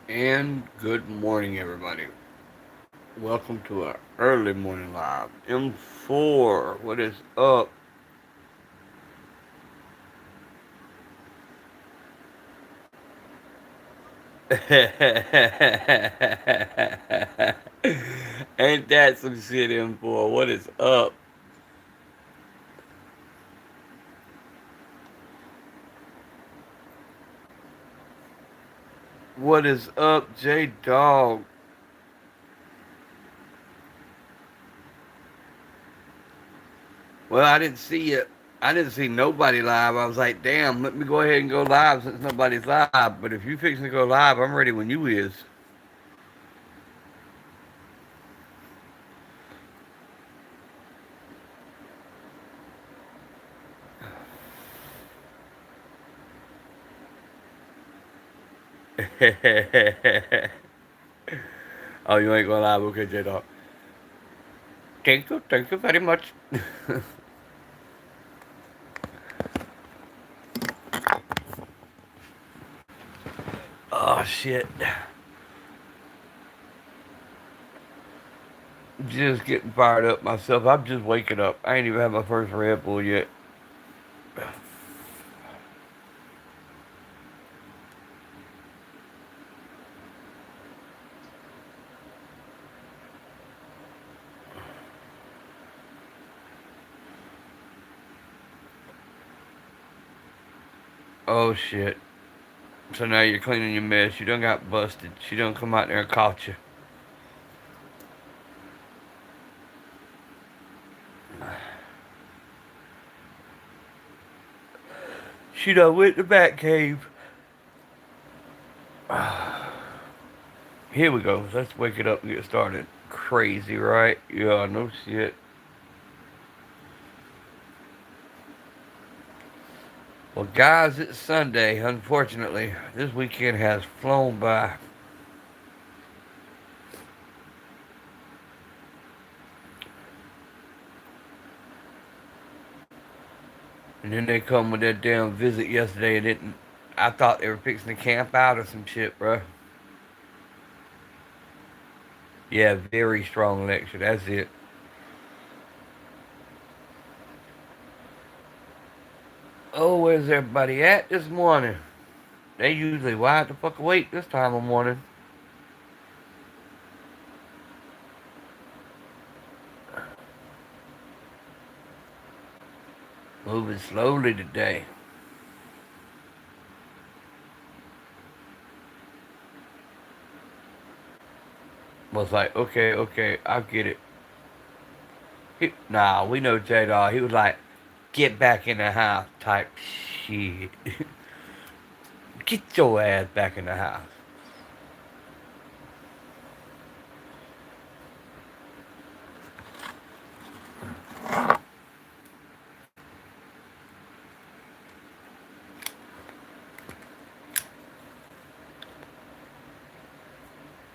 And good morning, everybody. Welcome to our early morning live. M4, what is up? Ain't that some shit, M4? What is up? What is up, J Dog? Well, I didn't see it. I didn't see nobody live. I was like, damn, let me go ahead and go live since nobody's live. But if you fixing to go live, I'm ready when you is. Oh, you ain't going live? Okay, J Dog. Thank you very much. Oh shit. Just getting fired up myself. I'm just waking up. I ain't even had my first Red Bull yet. Oh shit. So now you're cleaning your mess. You done got busted. She done come out there and caught you. She done went to the back cave. Here we go. Let's wake it up and get started. Crazy, right? Yeah, no shit. Well, guys, it's Sunday. Unfortunately, this weekend has flown by. And then they come with that damn visit yesterday and didn't. I thought they were fixing to camp out or some shit, bro. Yeah, very strong lecture. That's it. Oh, where's everybody at this morning? They usually wide the fuck awake this time of morning. Moving slowly today. Was like, okay, okay, I get it. Nah, we know J Dog. He was like, get back in the house type shit. Get your ass back in the house.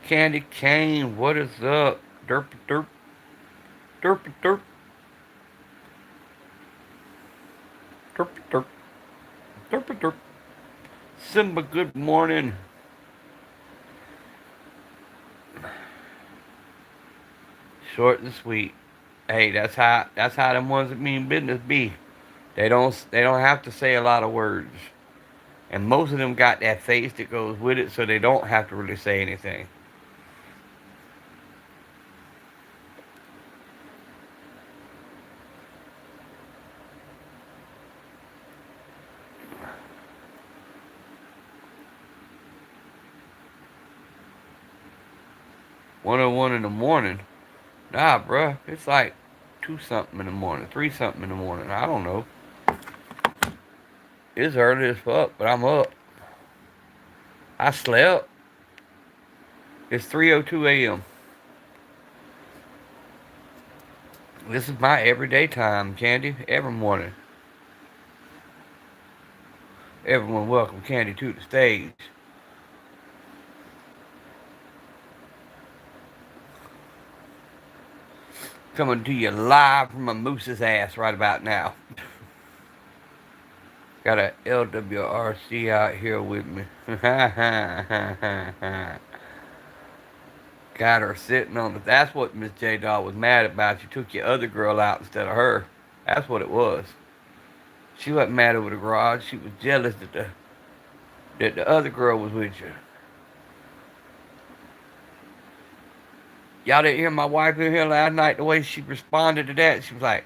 Candy Cane, what is up? Derp derp derp derp derp derp derp derp. Simba, good morning. Short and sweet. Hey, that's how them ones that mean business be. They don't have to say a lot of words. And most of them got that face that goes with it, so they don't have to really say anything. One oh one in the morning. Nah, bruh. It's like two something in the morning, three something in the morning. I don't know. It's early as fuck, but I'm up. I slept. It's 3:02 a.m. This is my everyday time, Candy. Every morning. Everyone welcome Candy to the stage. Coming to you live from a moose's ass right about now. Got a LWRC out here with me. Got her sitting on the. That's what Miss J Dog was mad about. You took your other girl out instead of her. That's what it was. She wasn't mad over the garage. She was jealous that the other girl was with you. Y'all didn't hear my wife in here last night. The way she responded to that, she was like,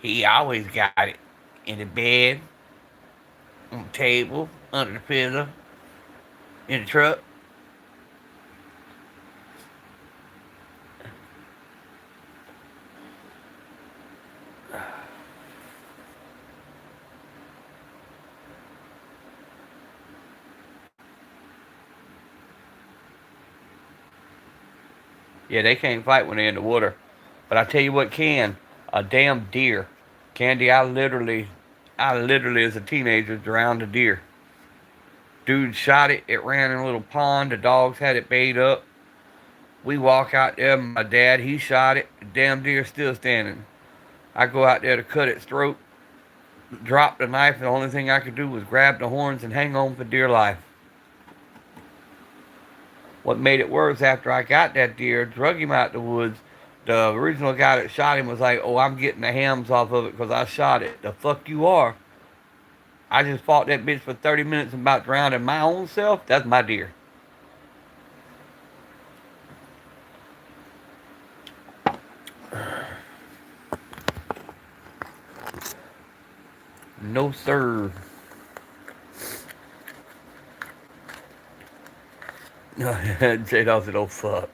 "He always got it in the bed, on the table, under the pillow, in the truck." Yeah, they can't fight when they're in the water. But I tell you what can, a damn deer. Candy, I literally as a teenager drowned a deer. Dude shot it. It ran in a little pond. The dogs had it bait up. We walk out there. My dad, he shot it. The damn deer still standing. I go out there to cut its throat. Dropped the knife. The only thing I could do was grab the horns and hang on for dear life. What made it worse, after I got that deer, drug him out the woods, the original guy that shot him was like, "Oh, I'm getting the hams off of it because I shot it." The fuck you are. I just fought that bitch for 30 minutes and about drowned my own self. That's my deer. No sir. J-Dog said, "Oh fuck."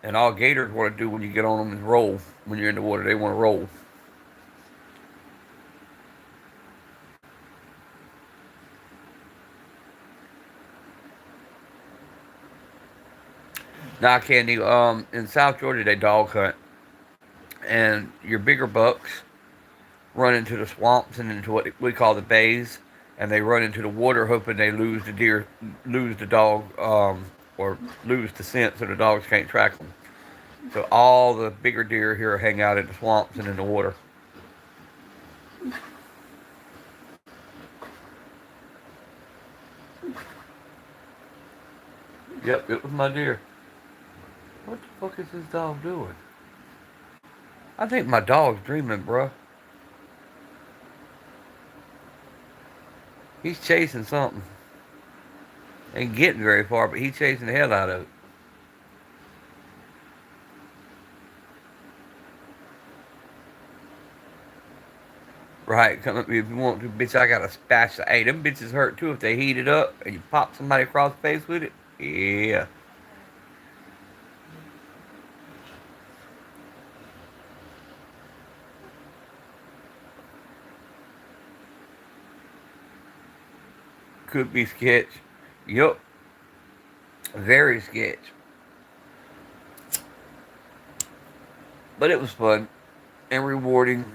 And all gators want to do when you get on them is roll. When you're in the water, they want to roll. Now, Candy, in South Georgia, they dog hunt. And your bigger bucks run into the swamps and into what we call the bays. And they run into the water hoping they lose the deer, lose the dog, or lose the scent so the dogs can't track them. So all the bigger deer here hang out in the swamps and in the water. Yep, it was my deer. What the fuck is this dog doing? I think my dog's dreaming, bruh. He's chasing something. Ain't getting very far, but he's chasing the hell out of it. Right, come at me if you want to, bitch. I got a spatula. Hey, them bitches hurt too if they heat it up and you pop somebody across the face with it. Yeah. Could be sketch. Yup. Very sketch. But it was fun and rewarding.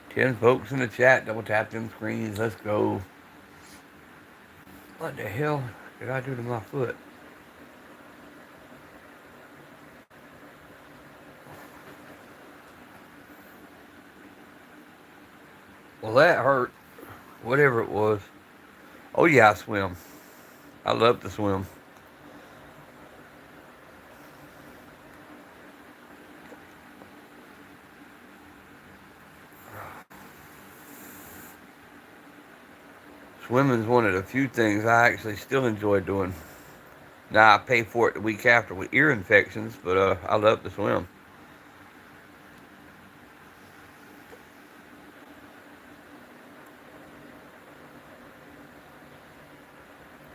10 folks in the chat. Double tap them screens. Let's go. What the hell did I do to my foot? Well, that hurt. Whatever it was. Oh, yeah, I swim. I love to swim. Swimming is one of the few things I actually still enjoy doing. Now, I pay for it the week after with ear infections, but I love to swim.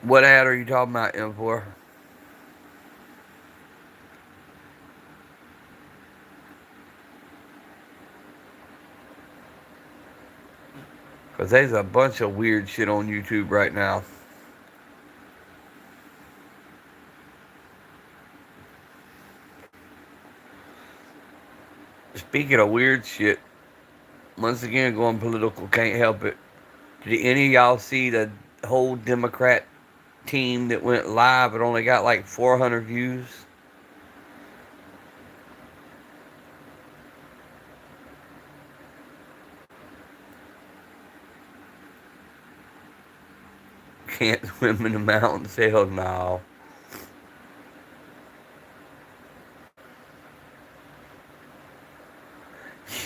What ad are you talking about, M4? Because there's a bunch of weird shit on YouTube right now. Speaking of weird shit, once again going political, can't help it. Did any of y'all see the whole Democrat team that went live but only got like 400 views? Can't swim in the mountains? Hell no.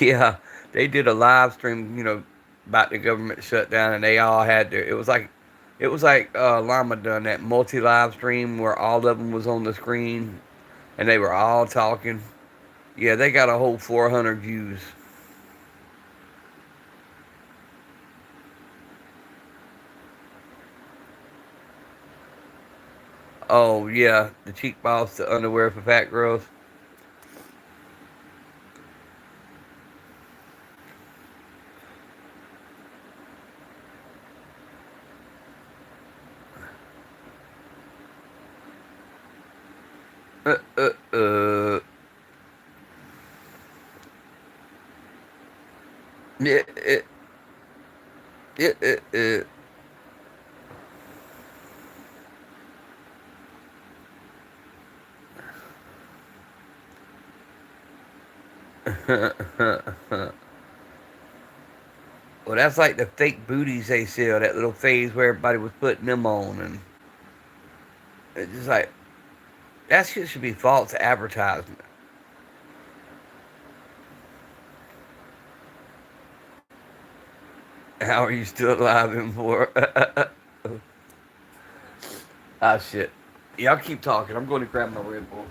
Yeah, they did a live stream, about the government shutdown, and they all had to. It was like Llama done that multi live stream where all of them was on the screen, and they were all talking. Yeah, they got a whole 400 views. Oh yeah, the cheek boss, the underwear for fat girls. Uh, uh, uh. Yeah, yeah, Well, that's like the fake booties they sell. That little phase where everybody was putting them on, and it's just like that shit should be false advertisement. How are you still alive and for? Ah, shit. Y'all keep talking. I'm going to grab my Red Bull.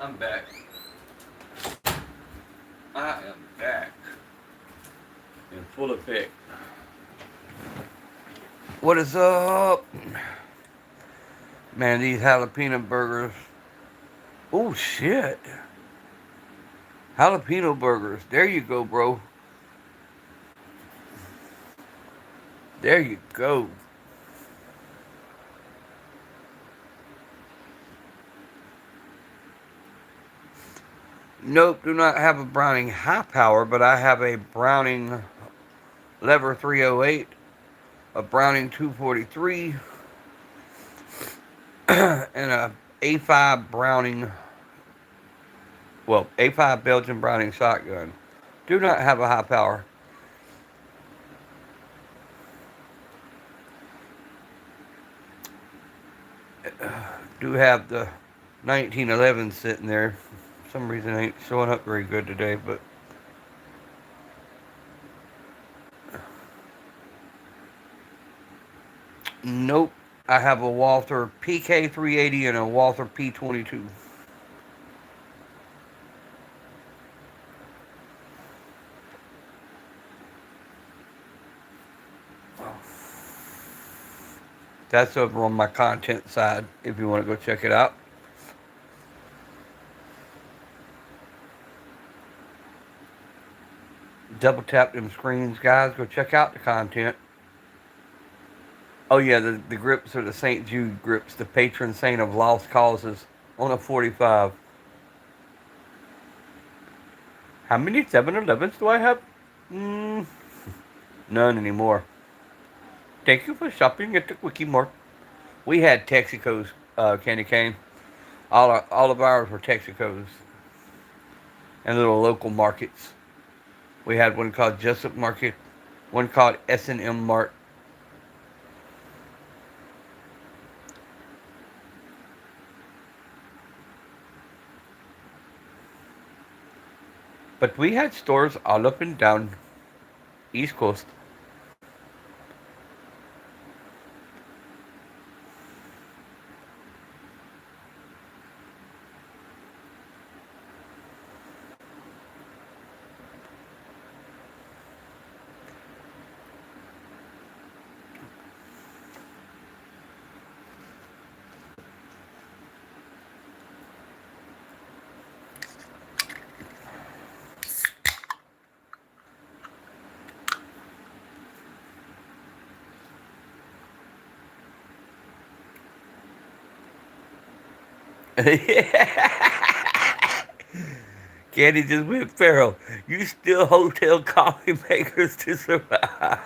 I'm back. I am back in full effect. What is up? Man, these jalapeno burgers. Oh, shit. Jalapeno burgers. There you go, bro. There you go. Nope, do not have a Browning high power, but I have a Browning Lever 308, a Browning 243, and a A5 Browning, well, A5 Belgian Browning shotgun. Do not have a high power. Do have the 1911 sitting there. For some reason, it ain't showing up very good today, but nope. I have a Walther PK380 and a Walther P22. That's over on my content side if you want to go check it out. Double tap them screens, guys. Go check out the content. Oh, yeah, the grips are the St. Jude grips, the patron saint of lost causes on a 45. How many 7-Elevens do I have? Mm, none anymore. Thank you for shopping at the Quickie Mart. We had Texaco's candy cane. All of ours were Texaco's and little local markets. We had one called Jessup Market, one called S&M Mart. But we had stores all up and down East Coast. Candy just went feral. You still hotel coffee makers to survive.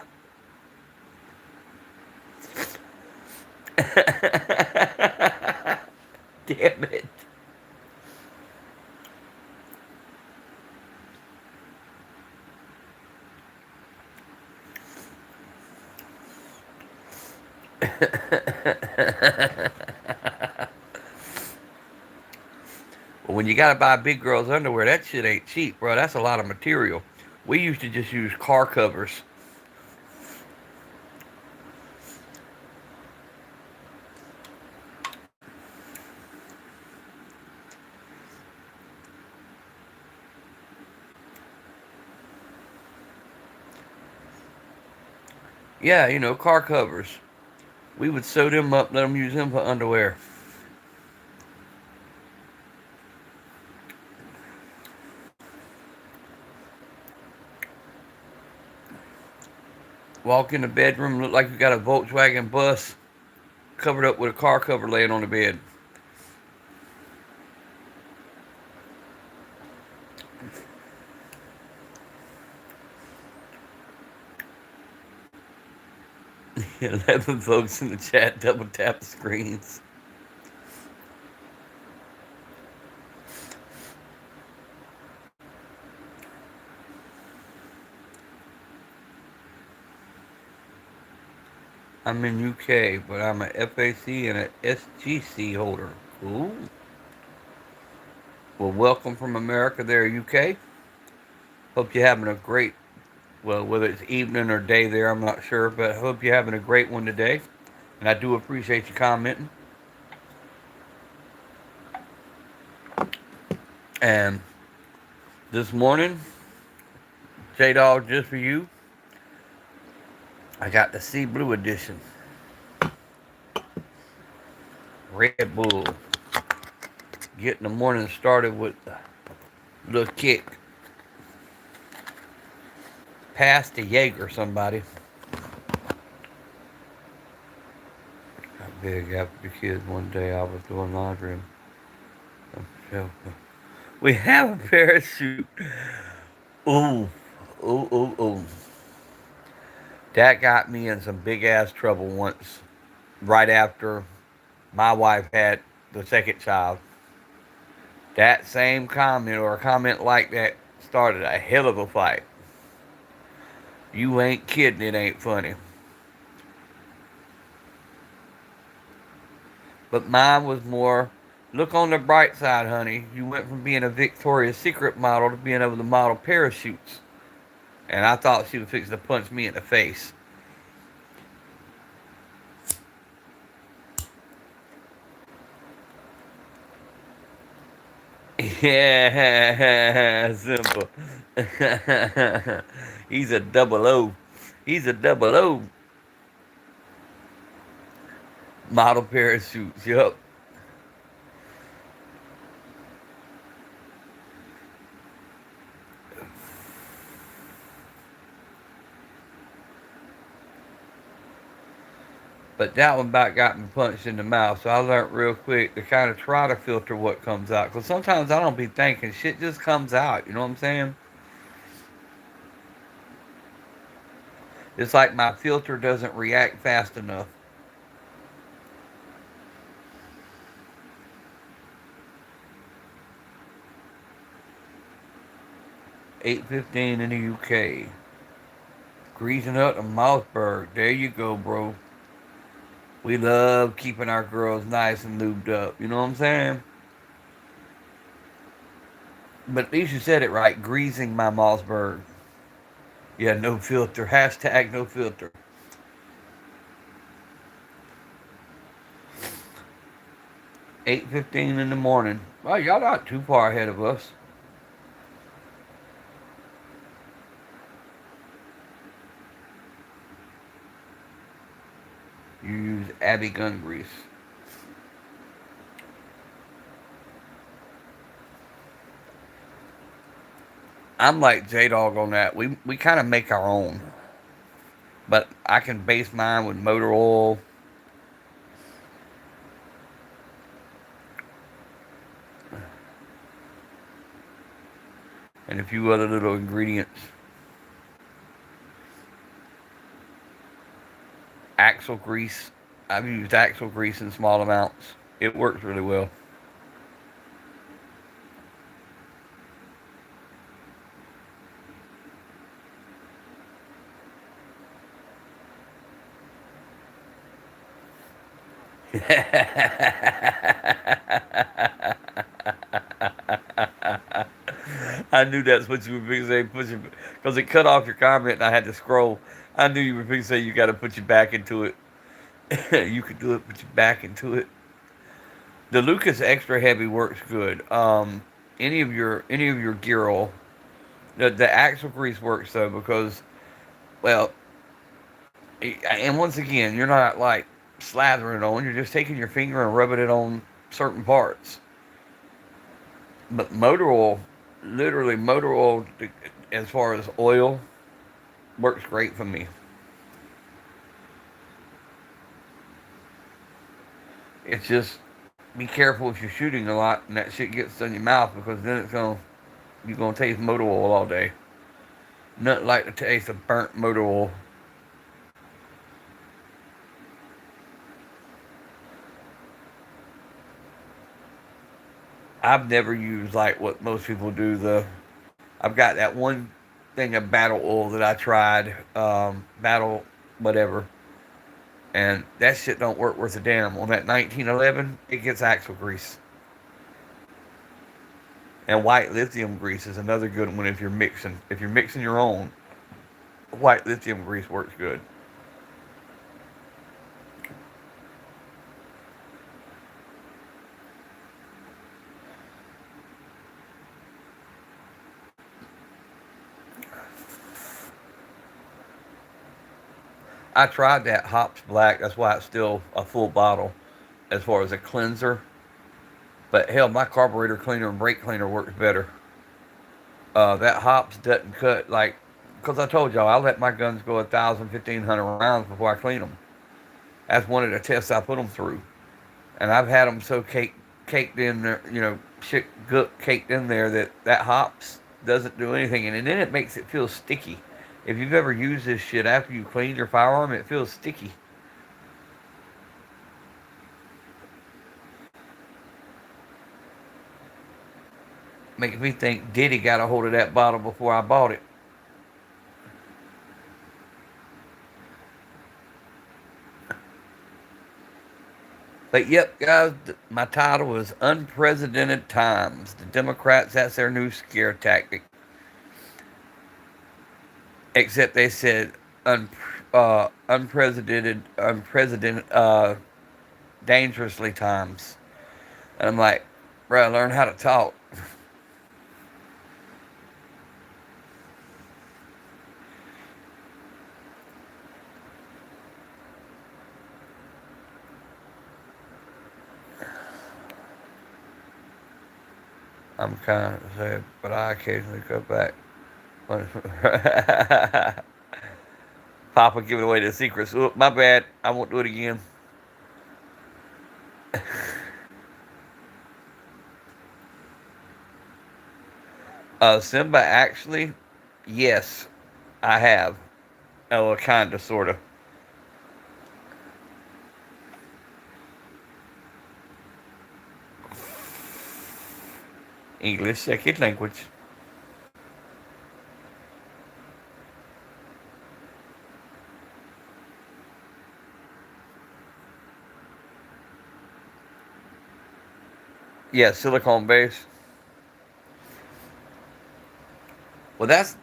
Damn it. Well, when you gotta buy big girls underwear, that shit ain't cheap, bro. That's a lot of material. We used to just use car covers. Yeah, car covers. We would sew them up, let them use them for underwear. Walk in the bedroom, look like you got a Volkswagen bus covered up with a car cover laying on the bed. Yeah, 11 folks in the chat double tap the screens. I'm in UK, but I'm a FAC and a SGC holder. Cool. Well, welcome from America there, UK. Hope you're having a great, well, whether it's evening or day there, I'm not sure, but I hope you're having a great one today. And I do appreciate you commenting. And this morning, J Dog, just for you, I got the Sea Blue edition. Red Bull. Getting the morning started with a little kick. Pass the Jaeger, somebody. Got big after the kids one day. I was doing laundry and we have a parachute. Ooh, ooh, ooh, ooh. That got me in some big ass trouble once, right after my wife had the second child. That same comment or a comment like that started a hell of a fight. You ain't kidding, it ain't funny. But mine was more, look on the bright side, honey. You went from being a Victoria's Secret model to being able to model parachutes. And I thought she was fixing to punch me in the face. Yeah, simple. He's a double O. He's a double O. Model parachutes, yup. But that one about got me punched in the mouth, so I learned real quick to kind of try to filter what comes out. Because sometimes I don't be thinking, shit just comes out, you know what I'm saying? It's like my filter doesn't react fast enough. 8:15 in the UK. Greasing up the Mossberg. There you go, bro. We love keeping our girls nice and lubed up. You know what I'm saying? But at least you said it right. Greasing my Mossberg. Yeah, no filter. Hashtag no filter. 8:15 in the morning. Well, y'all not too far ahead of us. You use Abby gun grease. I'm like J Dog on that. We kind of make our own, but I can base mine with motor oil. and a few other little ingredients. Axle grease. I've used axle grease in small amounts. It works really well. I knew that's what you were going to say. Because it cut off your comment and I had to scroll. I knew you were going to say you got to put your back into it. You could do it, put your back into it. The Lucas Extra Heavy works good. Any of your gear oil. The axle grease works though because, well, and once again, you're not like slathering it on. You're just taking your finger and rubbing it on certain parts. But motor oil, literally motor oil, as far as oil, works great for me. It's just be careful if you're shooting a lot and that shit gets in your mouth because then you're gonna taste motor oil all day. Nothing like the taste of burnt motor oil. I've never used like what most people do. I've got that one thing of battle oil that I tried, battle whatever, and that shit don't work worth a damn. On that 1911, it gets axle grease. And white lithium grease is another good one if you're mixing. If you're mixing your own, white lithium grease works good. I tried that Hops Black. That's why it's still a full bottle as far as a cleanser. But hell, my carburetor cleaner and brake cleaner works better. That Hops doesn't cut like, because I told y'all I let my guns go 1,000, 1,500 rounds before I clean them. That's one of the tests I put them through, and I've had them so caked in there, shit caked in there that Hops doesn't do anything, and then it makes it feel sticky. If you've ever used this shit after you clean your firearm, it feels sticky. Makes me think Diddy got a hold of that bottle before I bought it. But yep, guys, my title is Unprecedented Times. The Democrats, that's their new scare tactic. Except they said unprecedented, dangerously times. And I'm like, bro, learn how to talk. I'm kind of sad, but I occasionally go back. Papa giving away the secrets. Oop, my bad. I won't do it again. Simba, actually, yes, I have. Oh, kind of, sort of. English second language. Yeah, silicone base. Well, that's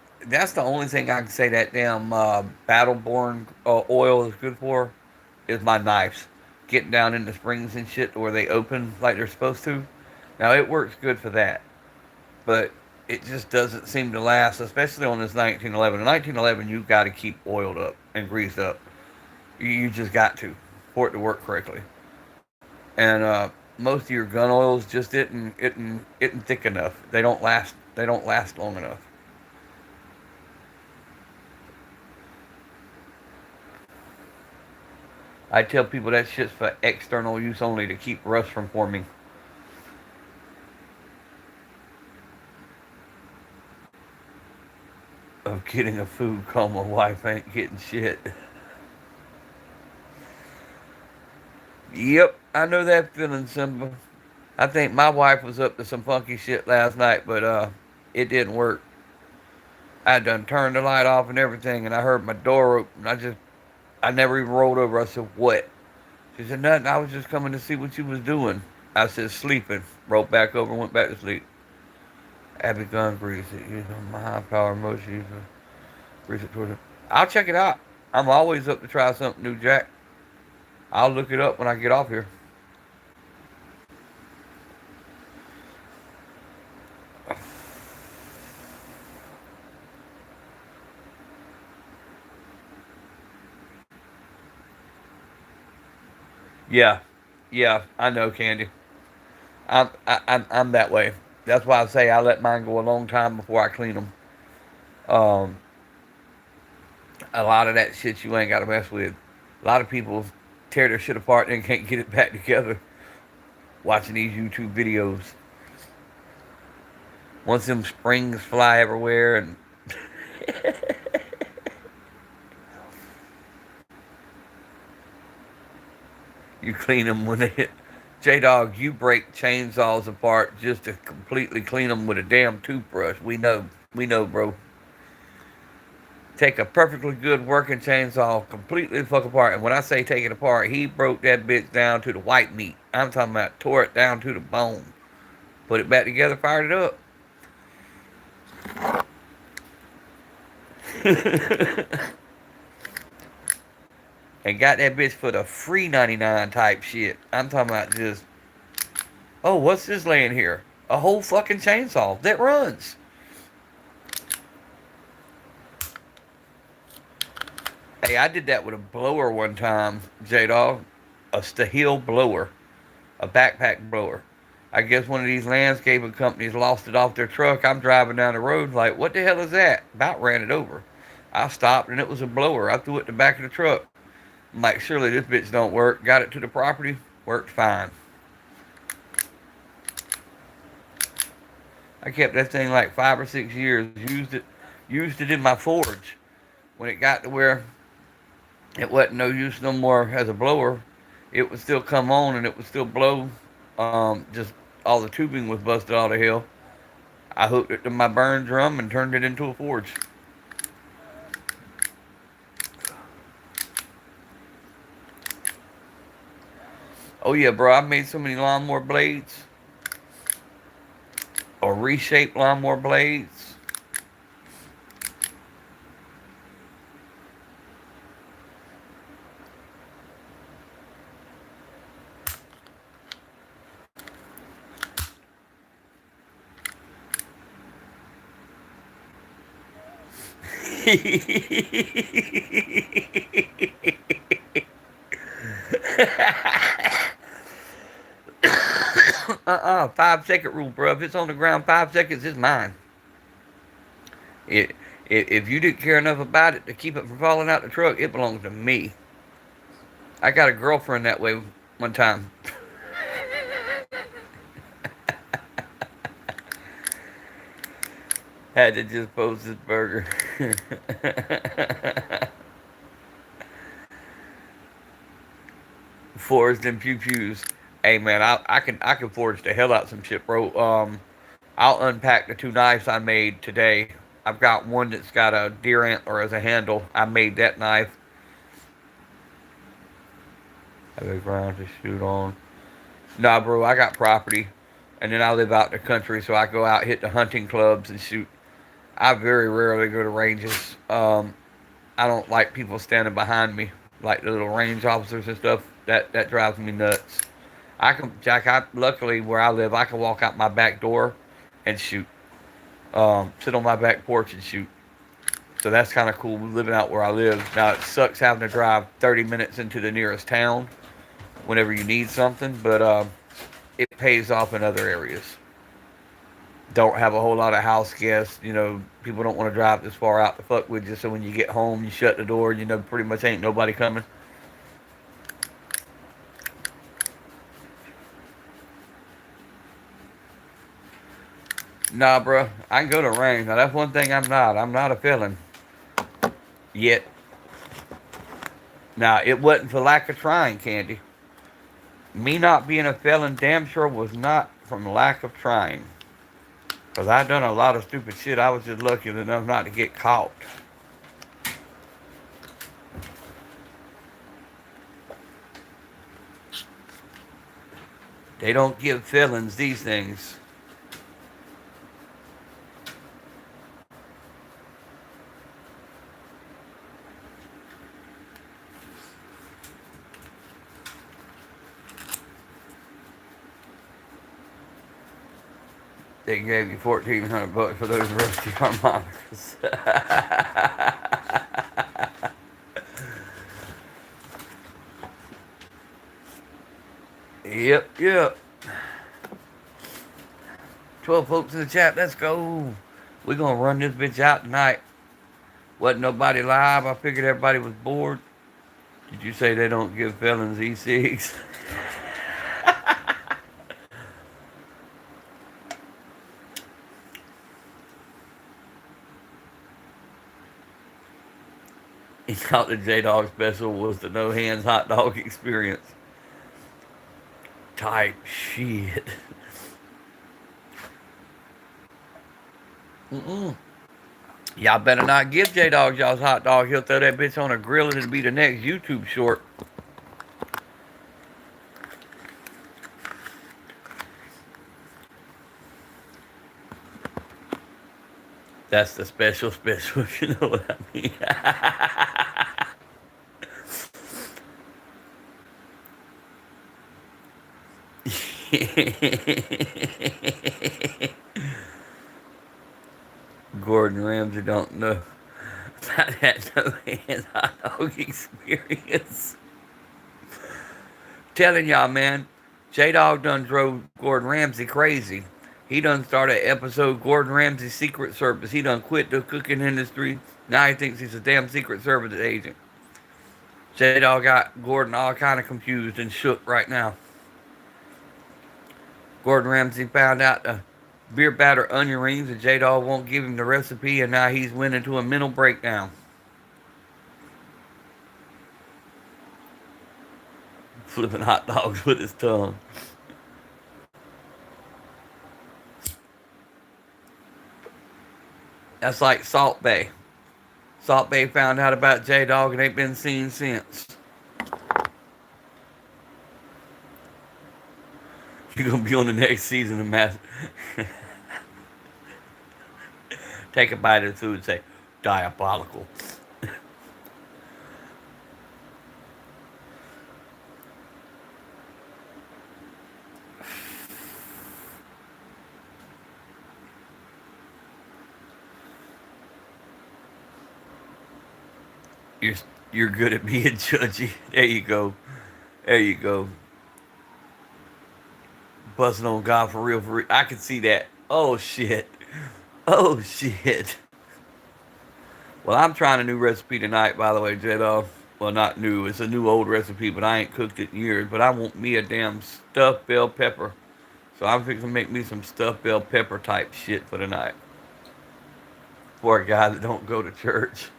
the only thing I can say that damn Battleborn oil is good for is my knives. Getting down in the springs and shit where they open like they're supposed to. Now it works good for that, but it just doesn't seem to last, especially on this 1911. 1911, you've got to keep oiled up and greased up. You just got to for it to work correctly. And most of your gun oils just isn't thick enough. They don't last. They don't last long enough. I tell people that shit's for external use only to keep rust from forming. of getting a food call my wife ain't getting shit. Yep, I know that feeling, Simba. I think my wife was up to some funky shit last night, but it didn't work. I done turned the light off and everything, and I heard my door open. I never even rolled over. I said, "What?" She said, "Nothing. I was just coming to see what you was doing." I said, "Sleeping." Rolled back over and went back to sleep. Abby gun grease. You know, my high power motion. Grease it towards it. I'll check it out. I'm always up to try something new, Jack. I'll look it up when I get off here. Yeah, yeah, I know, Candy. I'm that way. That's why I say I let mine go a long time before I clean them. Um, a lot of that shit you ain't got to mess with. A lot of people tear their shit apart and can't get it back together watching these YouTube videos. Once them springs fly everywhere and you clean them when they hit. J Dog, you break chainsaws apart just to completely clean them with a damn toothbrush. We know, bro. Take a perfectly good working chainsaw, completely fuck apart. And when I say take it apart, he broke that bitch down to the white meat. I'm talking about tore it down to the bone. Put it back together, fired it up. And got that bitch for the free 99 type shit. I'm talking about just, oh, what's this laying here? A whole fucking chainsaw that runs. Hey, I did that with a blower one time, J Dog. A Stahil blower, a backpack blower. I guess one of these landscaping companies lost it off their truck. I'm driving down the road like, what the hell is that? About ran it over. I stopped and it was a blower. I threw it in the back of the truck. I'm like, surely this bitch don't work. Got it to the property, worked fine. I kept that thing like 5 or 6 years. Used it in my forge. When it got to where it wasn't no use no more as a blower, it would still come on and it would still blow. Just all the tubing was busted all to hell. I hooked it to my burn drum and turned it into a forge. Oh yeah, bro, I made so many lawnmower blades or reshaped lawnmower blades. Uh-uh, 5 second rule, bro. If it's on the ground 5 seconds, it's mine. It, if you didn't care enough about it to keep it from falling out the truck, it belongs to me. I got a girlfriend that way one time. Had to just post this burger. Forged and pew pews. Hey man, I can forge the hell out some shit, bro. I'll unpack the two knives I made today. I've got one that's got a deer antler as a handle. I made that knife. Have a ground to shoot on. Nah, bro, I got property, and then I live out in the country, so I go out hit the hunting clubs and shoot. I very rarely go to ranges. I don't like people standing behind me, like the little range officers and stuff. That drives me nuts. I can, Jack. I luckily where I live, I can walk out my back door and shoot. Sit on my back porch and shoot. So that's kind of cool living out where I live. Now it sucks having to drive 30 minutes into the nearest town whenever you need something, but it pays off in other areas. Don't have a whole lot of house guests. You know, people don't want to drive this far out to fuck with you. So when you get home, you shut the door. You know, pretty much ain't nobody coming. Nah, bro. I can go to range. Now, that's one thing I'm not. I'm not a felon. Yet. Now, it wasn't for lack of trying, Candy. Me not being a felon damn sure was not from lack of trying. Because I done a lot of stupid shit. I was just lucky enough not to get caught. They don't give felons these things. They gave you $1,400 for those rusty harmonicas. Yep. 12 folks in the chat, let's go. We're gonna run this bitch out tonight. Wasn't nobody live. I figured everybody was bored. Did you say they don't give felons E6? He thought the J-Dog special was the no hands hot dog experience. Type shit. Mm-mm. Y'all better not give J-Dog y'all's hot dog. He'll throw that bitch on a grill and it'll be the next YouTube short. That's the special, if you know what I mean. Gordon Ramsay don't know about that no hands hot dog experience. Telling y'all, man, J Dog done drove Gordon Ramsay crazy. He done started an episode Gordon Ramsay's Secret Service. He done quit the cooking industry. Now he thinks he's a damn Secret Service agent. J Dog got Gordon all kind of confused and shook right now. Gordon Ramsay found out the beer batter onion rings and J Dog won't give him the recipe, and now he's went into a mental breakdown. Flipping hot dogs with his tongue. That's like Salt Bay. Salt Bay found out about J Dog and ain't been seen since. You're gonna be on the next season of Mass. Take a bite of the food and say, diabolical. You're, you're good at being judgy. There you go. There you go. Busting on God for real, for real. I can see that. Oh shit. Oh shit. Well, I'm trying a new recipe tonight, by the way, Jedi. Well, not new. It's a new old recipe, but I ain't cooked it in years. But I want me a damn stuffed bell pepper. So I'm fixing to make me some stuffed bell pepper type shit for tonight. For a guy that don't go to church.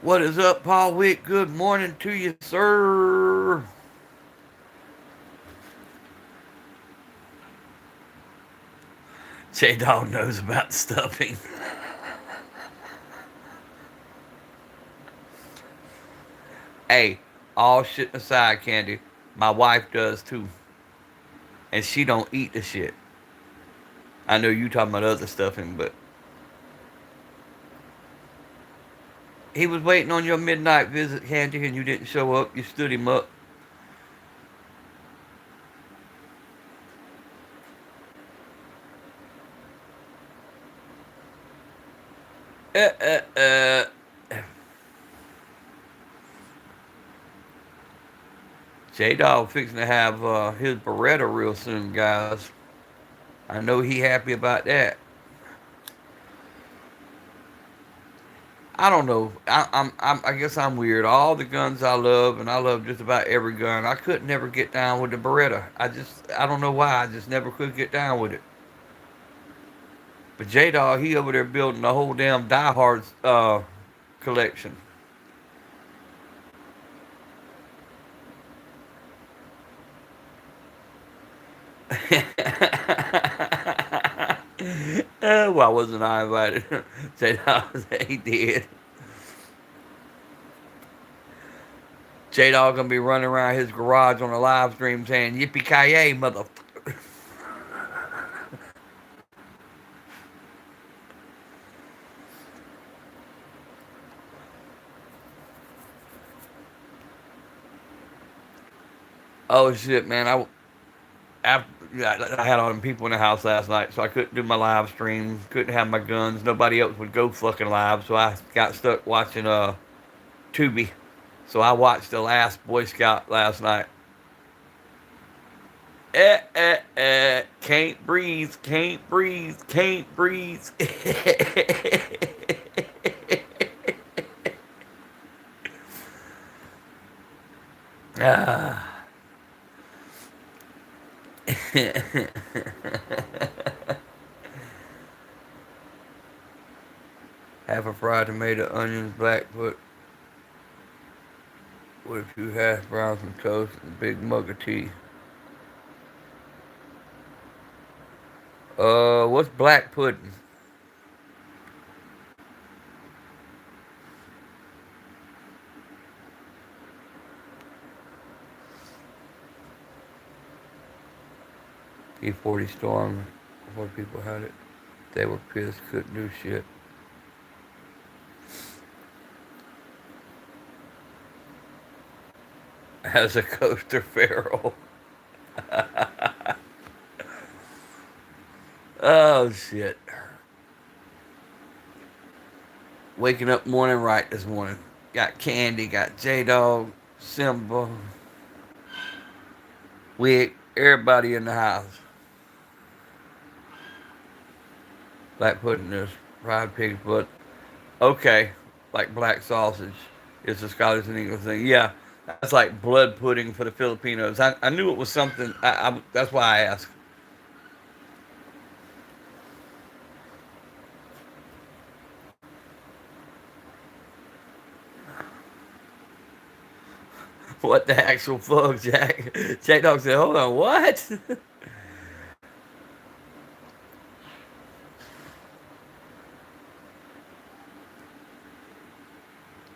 What is up, Paul Wick? Good morning to you, sir. J Dog knows about stuffing. Hey, all shit aside, Candy, my wife does too. And she don't eat the shit. I know you talking about other stuffing, but he was waiting on your midnight visit, Candy, and you didn't show up. You stood him up. Uh, uh, uh. J Dog fixing to have his Beretta real soon, guys. I know he happy about that. I don't know. I guess I'm weird. All the guns I love, and I love just about every gun. I could never get down with the Beretta. I don't know why. I just never could get down with it. But J Dog, he over there building the whole damn Die Hard collection. Why wasn't I invited? J Dog said he did. J Dog gonna be running around his garage on a live stream saying "Yippee ki yay, mother." Oh shit, man! After, yeah, I had all them people in the house last night, so I couldn't do my live stream. Couldn't have my guns. Nobody else would go fucking live, so I got stuck watching Tubi. So I watched the last Boy Scout last night. Can't breathe, can't breathe, can't breathe. Ah. Half a fried tomato, onions, black put with a few hash browns, some toast, and a big mug of tea. What's black pudding? E40 storm before people had it. They were pissed, couldn't do shit. As a coaster feral. Oh shit. Waking up morning right this morning. Got Candy, got J Dog, Simba, Wick, everybody in the house. Black pudding is fried pig's butt. Okay, like black sausage. It's a Scottish and English thing. Yeah, that's like blood pudding for the Filipinos. I knew it was something. That's why I asked. What the actual fuck, Jack? Jack Dog said, hold on, what?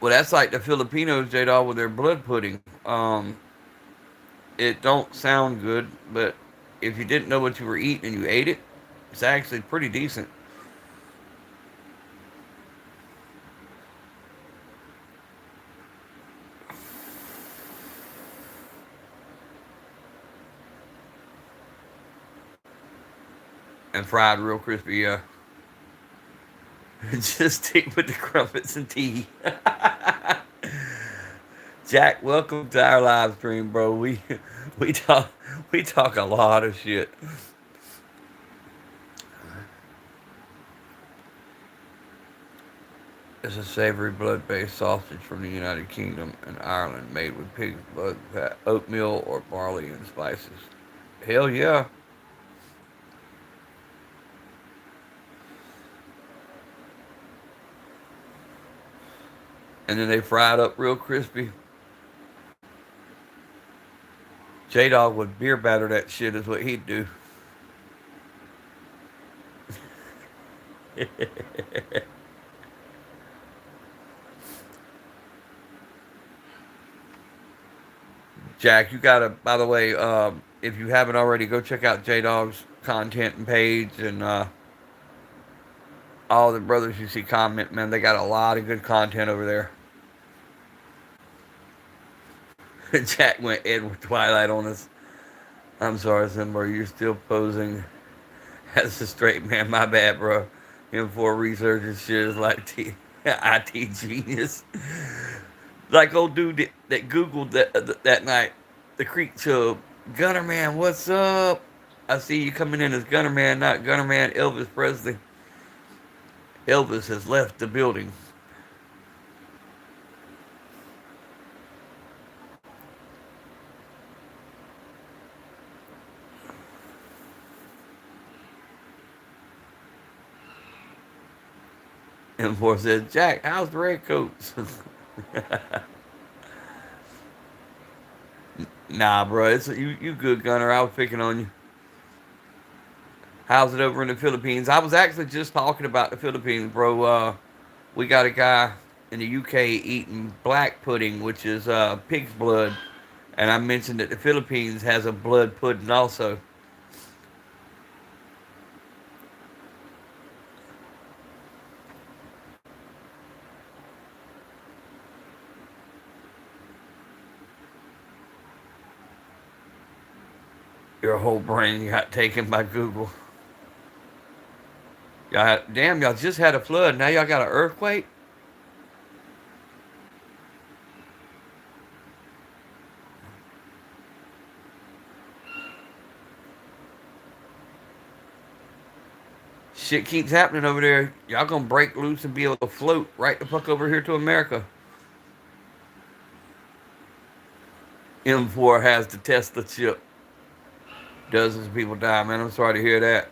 Well, that's like the Filipinos, J Dog, with their blood pudding. It don't sound good, but if you didn't know what you were eating and you ate it, it's actually pretty decent. And fried real crispy, yeah. Just stick with the crumpets and tea. Jack, welcome to our live stream, bro. We talk we talk a lot of shit. It's a savory blood-based sausage from the United Kingdom and Ireland, made with pig's blood, fat, oatmeal, or barley and spices. Hell yeah! And then they fry it up real crispy. J Dog would beer batter that shit, is what he'd do. Jack, you gotta. By the way, if you haven't already, go check out J Dog's content and page and all the brothers you see comment. Man, they got a lot of good content over there. Jack went Edward Twilight on us. I'm sorry, Simba. You're still posing as a straight man. My bad, bro. Him for research and shit is like IT genius. Like old dude that Googled that night. the creek to Gunner Man, what's up? I see you coming in as Gunner Man, not Gunner Man Elvis Presley. Elvis has left the building. M4 says, Jack, how's the Redcoats? Nah, bro, it's you good, Gunner. I was picking on you. How's it over in the Philippines? I was actually just talking about the Philippines, bro. We got a guy in the UK eating black pudding, which is pig's blood, and I mentioned that the Philippines has a blood pudding also. Your whole brain got taken by Google. Damn, y'all just had a flood. Now y'all got an earthquake. Shit keeps happening over there. Y'all gonna break loose and be able to float right the fuck over here to America. M4 has the Tesla chip. Dozens of people die, man. I'm sorry to hear that.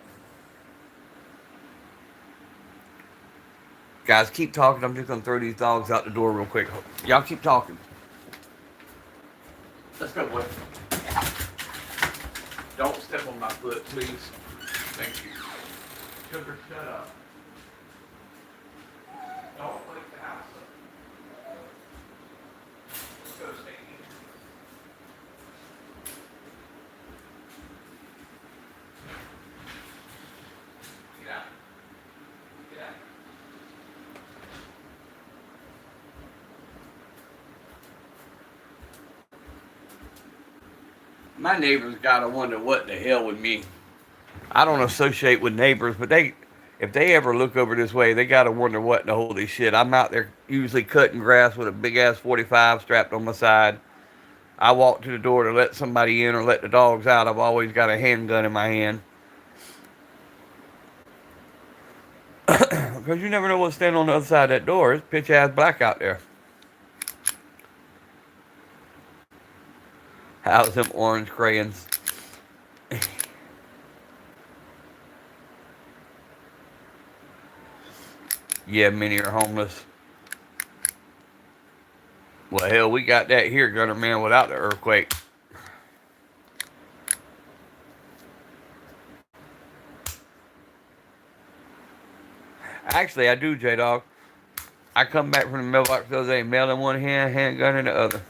Guys, keep talking. I'm just gonna throw these dogs out the door real quick. Y'all keep talking. Let's go, boy. Don't step on my foot, please. Thank you. Sugar, shut up. Don't wake the house up. Let's go stay here. Get out. Get out. My neighbors gotta wonder what the hell with me. I don't associate with neighbors, but if they ever look over this way, they gotta wonder what in the holy shit. I'm out there usually cutting grass with a big ass 45 strapped on my side. I walk to the door to let somebody in or let the dogs out. I've always got a handgun in my hand. Because you never know what's standing on the other side of that door. It's pitch ass black out there. How's them orange crayons? Yeah, many are homeless. Well, hell, we got that here, Gunner Man, without the earthquake. Actually, I do, J Dog. I come back from the mailbox the other day, mail in one hand, handgun in the other.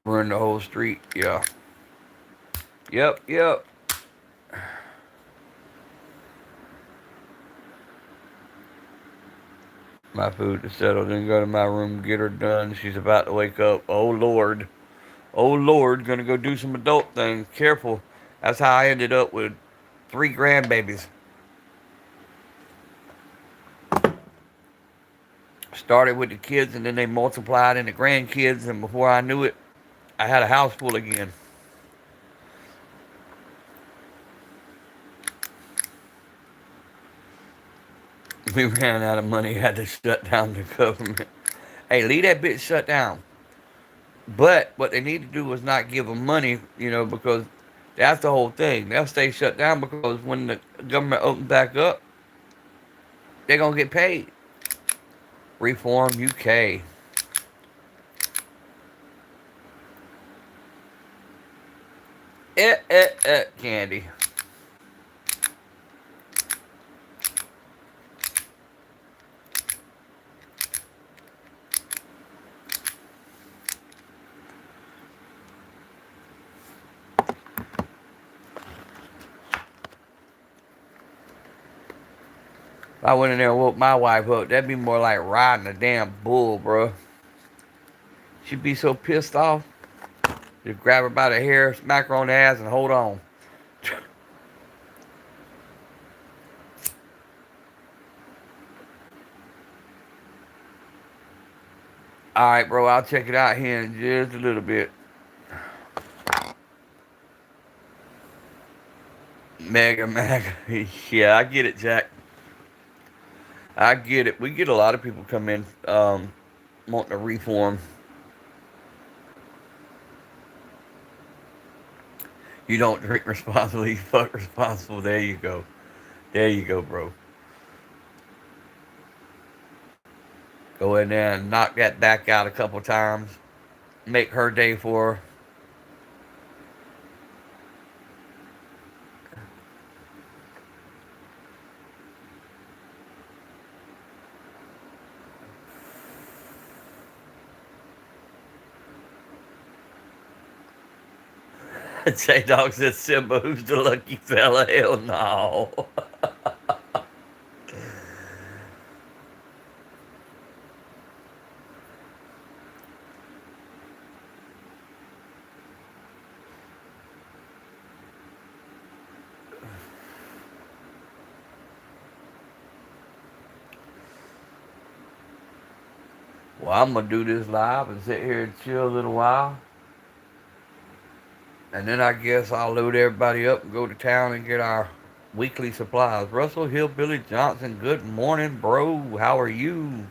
Run the whole street, yeah. Yep, yep. My food is settled. Then go to my room, get her done. She's about to wake up. Oh Lord, oh Lord, gonna go do some adult things. Careful. That's how I ended up with 3 grandbabies. Started with the kids, and then they multiplied into grandkids, and before I knew it, I had a house full again. We ran out of money, had to shut down the government. Hey, leave that bitch shut down. But what they need to do is not give them money, because that's the whole thing. They'll stay shut down because when the government opens back up, they're going to get paid. Reform UK. Candy. If I went in there and woke my wife up, that'd be more like riding a damn bull, bro. She'd be so pissed off. Just grab her by the hair, smack her on the ass, and hold on. All right, bro. I'll check it out here in just a little bit. Mega. Yeah, I get it, Jack. I get it. We get a lot of people come in wanting to reform. You don't drink responsibly, you fuck responsible. There you go. There you go, bro. Go in there and knock that back out a couple times. Make her day for her. J Dog said Simba, who's the lucky fella? Hell no. Well, I'm gonna do this live and sit here and chill a little while. And then I guess I'll load everybody up and go to town and get our weekly supplies. Russell Hillbilly Johnson, good morning, bro. How are you?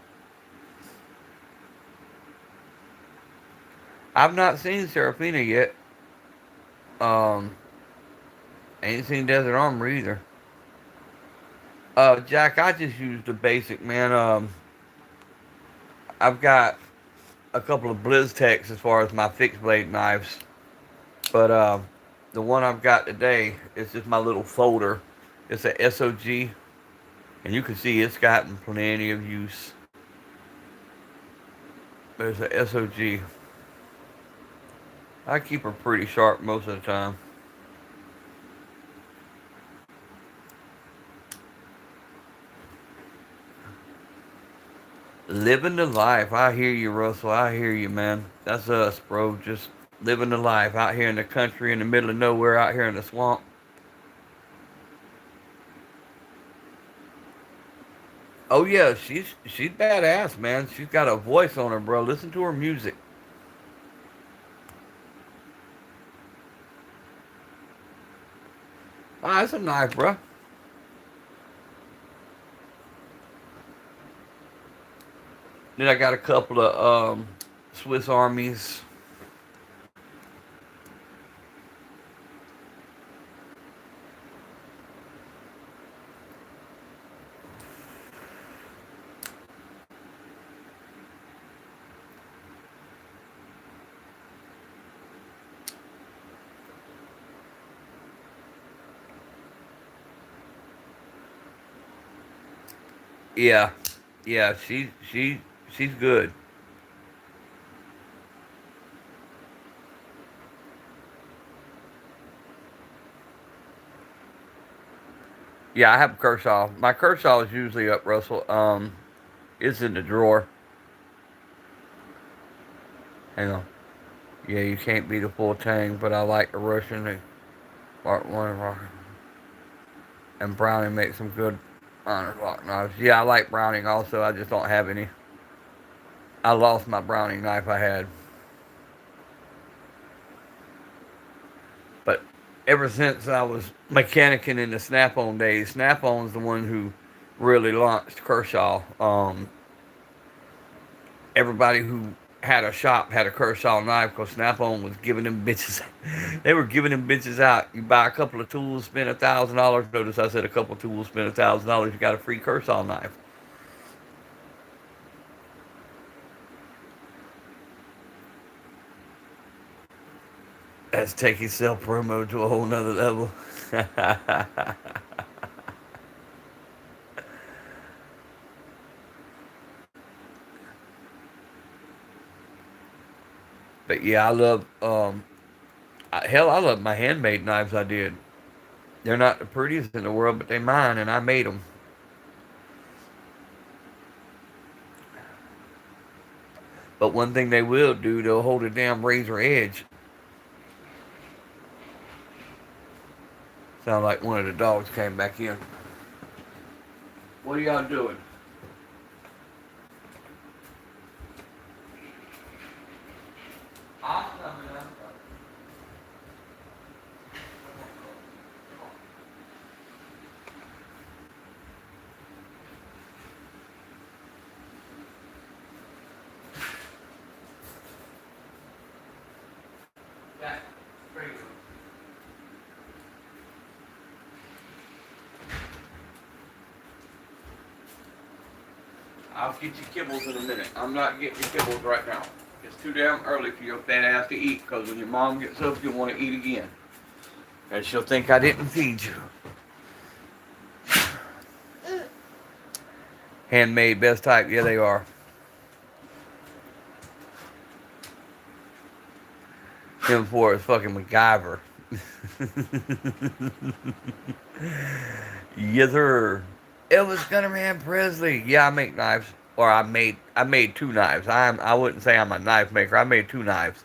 I've not seen Serafina yet. Um, ain't seen Desert Armor either. Jack, I just used the basic, man. I've got a couple of BlizzTechs as far as my fixed blade knives, but the one I've got today is just my little folder. It's a SOG, and you can see it's gotten plenty of use. But it's a SOG. I keep her pretty sharp most of the time. Living the life. I hear you, Russell. I hear you, man. That's us, bro. Just living the life out here in the country, in the middle of nowhere, out here in the swamp. Oh yeah, she's badass, man. She's got a voice on her, bro. Listen to her music. Ah, that's a knife, bro. Then I got a couple of Swiss armies. Yeah, yeah. She's good. Yeah, I have a Kershaw. My Kershaw is usually up, Russell. It's in the drawer. Hang on. Yeah, you can't beat a full tang, but I like the Russian. Part one of our and Browning makes some good honor lock knives. Yeah, I like Browning also. I just don't have any. I lost my Browning knife I had, but ever since I was mechanicking in the Snap-on days, Snap-on's the one who really launched Kershaw. Everybody who had a shop had a Kershaw knife because Snap-on was giving them bitches. They were giving them bitches out. You buy a couple of tools, spend $1,000. Notice I said a couple of tools, spend $1,000. You got a free Kershaw knife. That's taking self promo to a whole nother level. But yeah, I love hell, I love my handmade knives. I did. They're not the prettiest in the world, but they mine, and I made them. But one thing they will do, they'll hold a damn razor edge. Sound like one of the dogs came back in. What are y'all doing? I'll get you kibbles in a minute. I'm not getting you kibbles right now. It's too damn early for your fat ass to eat, because when your mom gets up, you'll want to eat again. And she'll think I didn't feed you. Handmade, best type. Yeah, they are. Him for is fucking MacGyver. Yes, sir. Elvis Gunnerman Presley. Yeah, I make knives. Or I made two knives. I wouldn't say I'm a knife maker. I made two knives.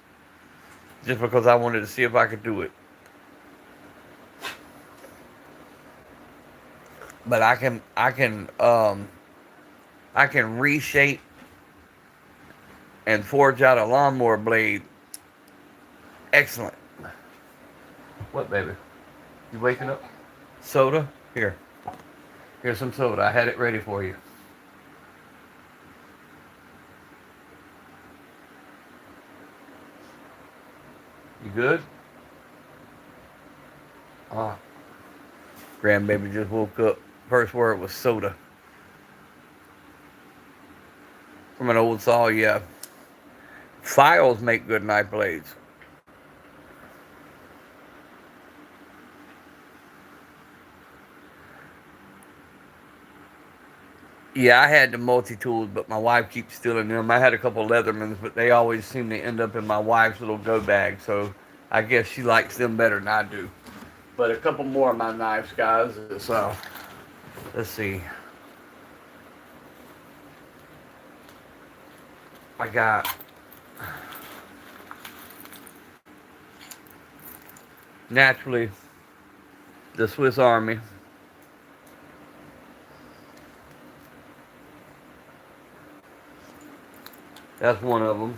Just because I wanted to see if I could do it. But I can reshape and forge out a lawnmower blade. Excellent. What, baby? You waking up? Soda? Here. Here's some soda. I had it ready for you. You good? Ah. Grandbaby just woke up. First word was soda. From an old saw, yeah. Files make good knife blades. Yeah, I had the multi-tools, but my wife keeps stealing them. I had a couple Leathermans, but they always seem to end up in my wife's little go bag, so I guess she likes them better than I do. But a couple more of my knives, guys. So, let's see. I got naturally the Swiss Army. That's one of them.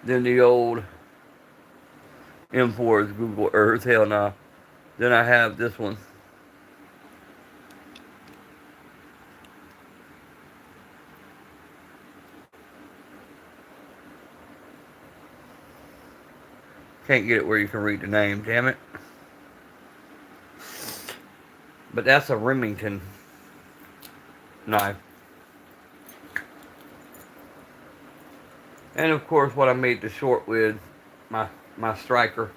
Then the old M4 is Google Earth. Hell no. Then I have this one. Can't get it where you can read the name, damn it. But that's a Remington knife. And of course what I made the short with, my striker.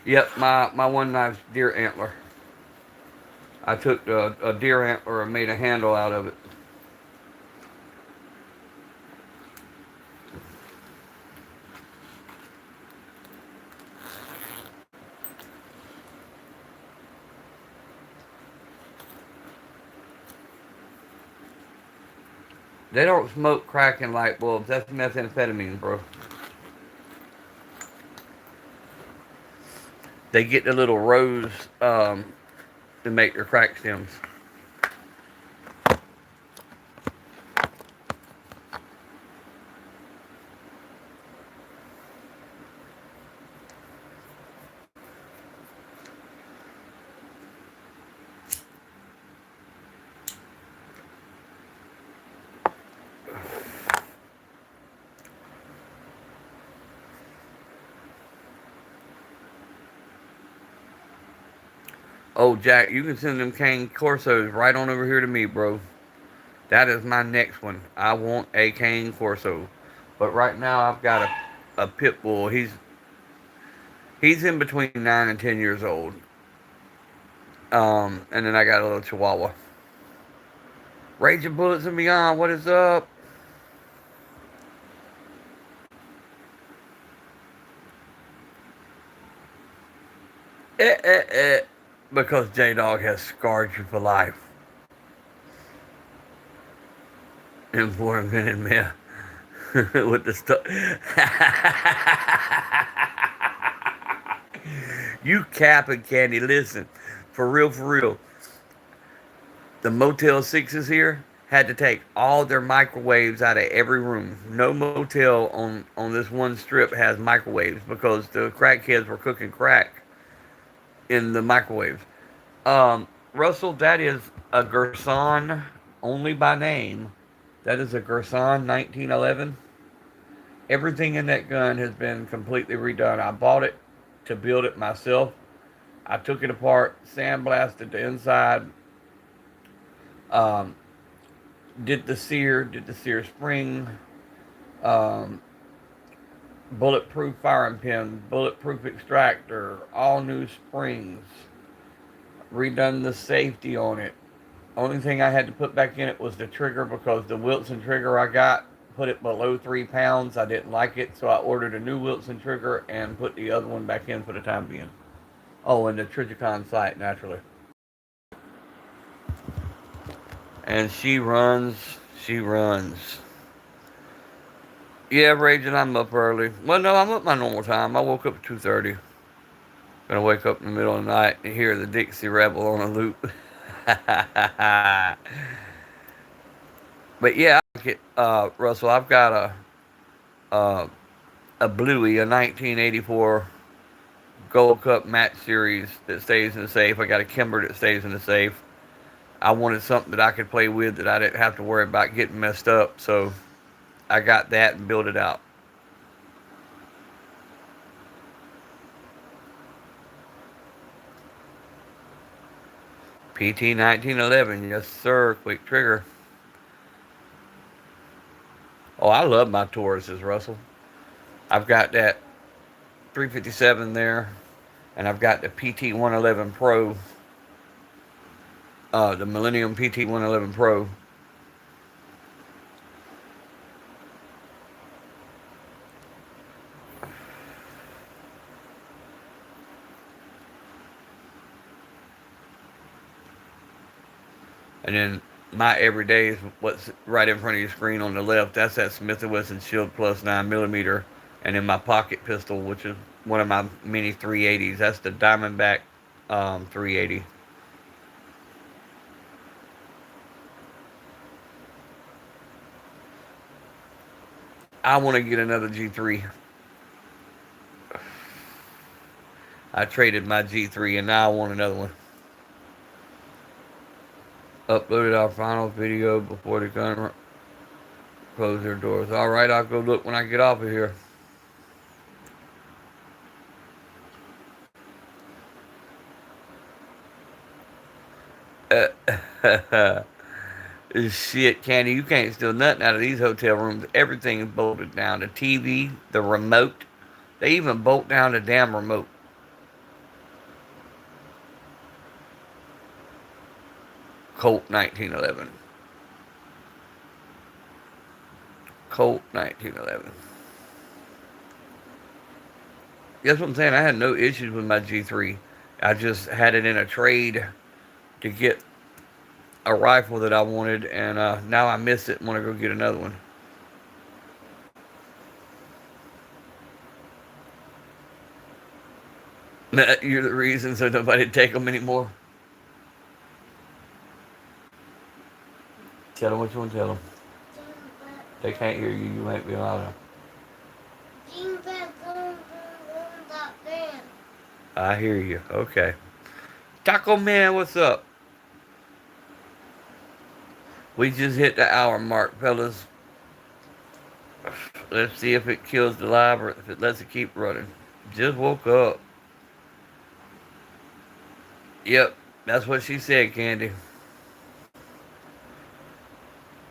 Yep, my one knife's deer antler. I took a deer antler and made a handle out of it. They don't smoke crack and light bulbs. That's methamphetamine, bro. They get the little rose to make their crack stems. Oh, Jack, you can send them cane corsos right on over here to me, bro. That is my next one. I want a cane corso. But right now I've got a pit bull. He's in between 9 and 10 years old. And then I got a little chihuahua. Raging Bullets and Beyond, what is up? Because J-Dog has scarred you for life. And for a minute, man. With the stuff. You capping, Candy. Listen. For real, for real. The Motel 6s here had to take all their microwaves out of every room. No motel on this one strip has microwaves because the crackheads were cooking crack in the microwaves. Russell, that is a Gerson only by name. That is a Gerson 1911. Everything in that gun has been completely redone. I bought it to build it myself. I took it apart, sandblasted the inside, um, did the sear spring, um, bulletproof firing pin, bulletproof extractor, all new springs, redone the safety on it. Only thing I had to put back in it was the trigger because the Wilson trigger I got put it below 3 pounds. I didn't like it, so I ordered a new Wilson trigger and put the other one back in for the time being. Oh, and the Trijicon sight naturally. And she runs. She runs. Yeah, Raging, I'm up early. Well, no, I'm up my normal time. I woke up at 2:30. Gonna wake up in the middle of the night and hear the Dixie Rebel on a loop. But yeah, Russell. I've got uh, a Bluey, a 1984 Gold Cup Match Series that stays in the safe. I got a Kimber that stays in the safe. I wanted something that I could play with that I didn't have to worry about getting messed up, so I got that and built it out. PT 1911, yes sir, quick trigger. Oh, I love my Tauruses, Russell. I've got that 357 there, and I've got the PT 111 Pro, the Millennium PT 111 Pro. And then my everyday is what's right in front of your screen on the left. That's that Smith & Wesson Shield Plus 9mm. And then my pocket pistol, which is one of my mini 380s. That's the Diamondback 380. I want to get another G3. I traded my G3 and now I want another one. Uploaded our final video before the gun close their doors. Alright, I'll go look when I get off of here. Shit, Candy, you can't steal nothing out of these hotel rooms. Everything is bolted down. The TV, the remote. They even bolt down the damn remote. Colt 1911. Colt 1911. That's what I'm saying. I had no issues with my G3. I just had it in a trade to get a rifle that I wanted, and now I miss it and want to go get another one. You're the reason, so nobody take them anymore. Tell them what you want to tell them. They can't hear you. You might be loud enough. I hear you. Okay. Taco Man, what's up? We just hit the hour mark, fellas. Let's see if it kills the live or if it lets it keep running. Just woke up. Yep, that's what she said, Candy.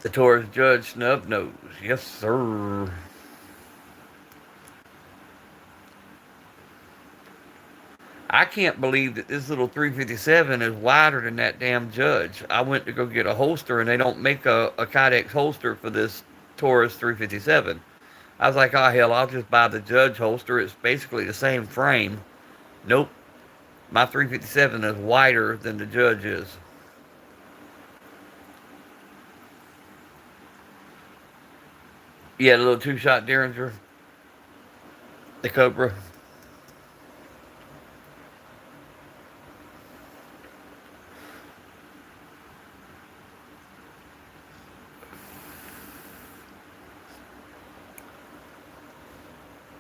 The Taurus Judge Snub Nose. Yes, sir. I can't believe that this little 357 is wider than that damn Judge. I went to go get a holster and they don't make a Kydex holster for this Taurus 357. I was like, oh hell, I'll just buy the Judge holster. It's basically the same frame. Nope. My 357 is wider than the Judge is. Yeah, the little two-shot Derringer. The Cobra.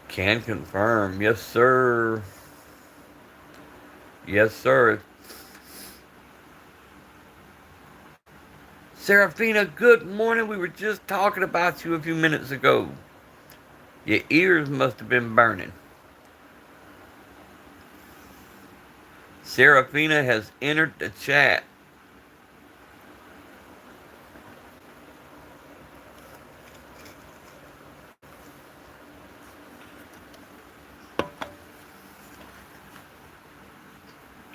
Can confirm. Yes, sir. Yes, sir. Serafina, good morning. We were just talking about you a few minutes ago. Your ears must have been burning. Serafina has entered the chat.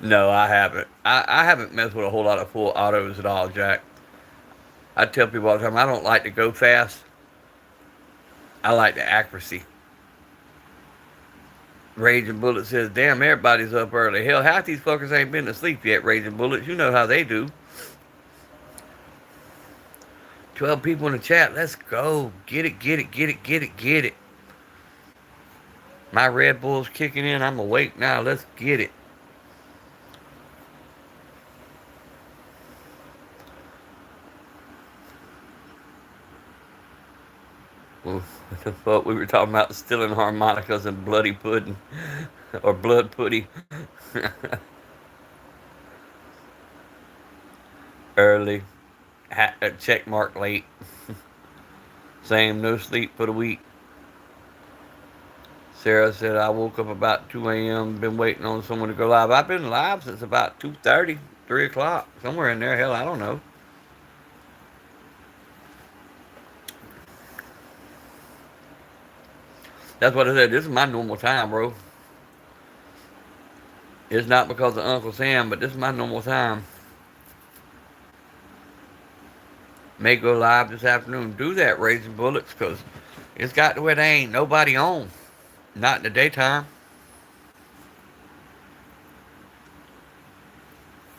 No, I haven't. I haven't messed with a whole lot of full autos at all, Jack. I tell people all the time, I don't like to go fast. I like the accuracy. Raging Bullet says, damn, everybody's up early. Hell, half these fuckers ain't been to sleep yet, Raging Bullets. You know how they do. 12 people in the chat. Let's go. Get it, get it, get it, get it, get it. My Red Bull's kicking in. I'm awake now. Let's get it. Well, what the fuck? We were talking about stealing harmonicas and bloody pudding. Or blood putty. Early. Check mark late. Same, no sleep for the week. Sarah said, I woke up about 2 a.m., been waiting on someone to go live. I've been live since about 2:30, 3 o'clock, somewhere in there. Hell, I don't know. That's what I said. This is my normal time, bro. It's not because of Uncle Sam, but this is my normal time. May go live this afternoon. Do that, Raising Bullets, because it's got to where there ain't nobody on. Not in the daytime.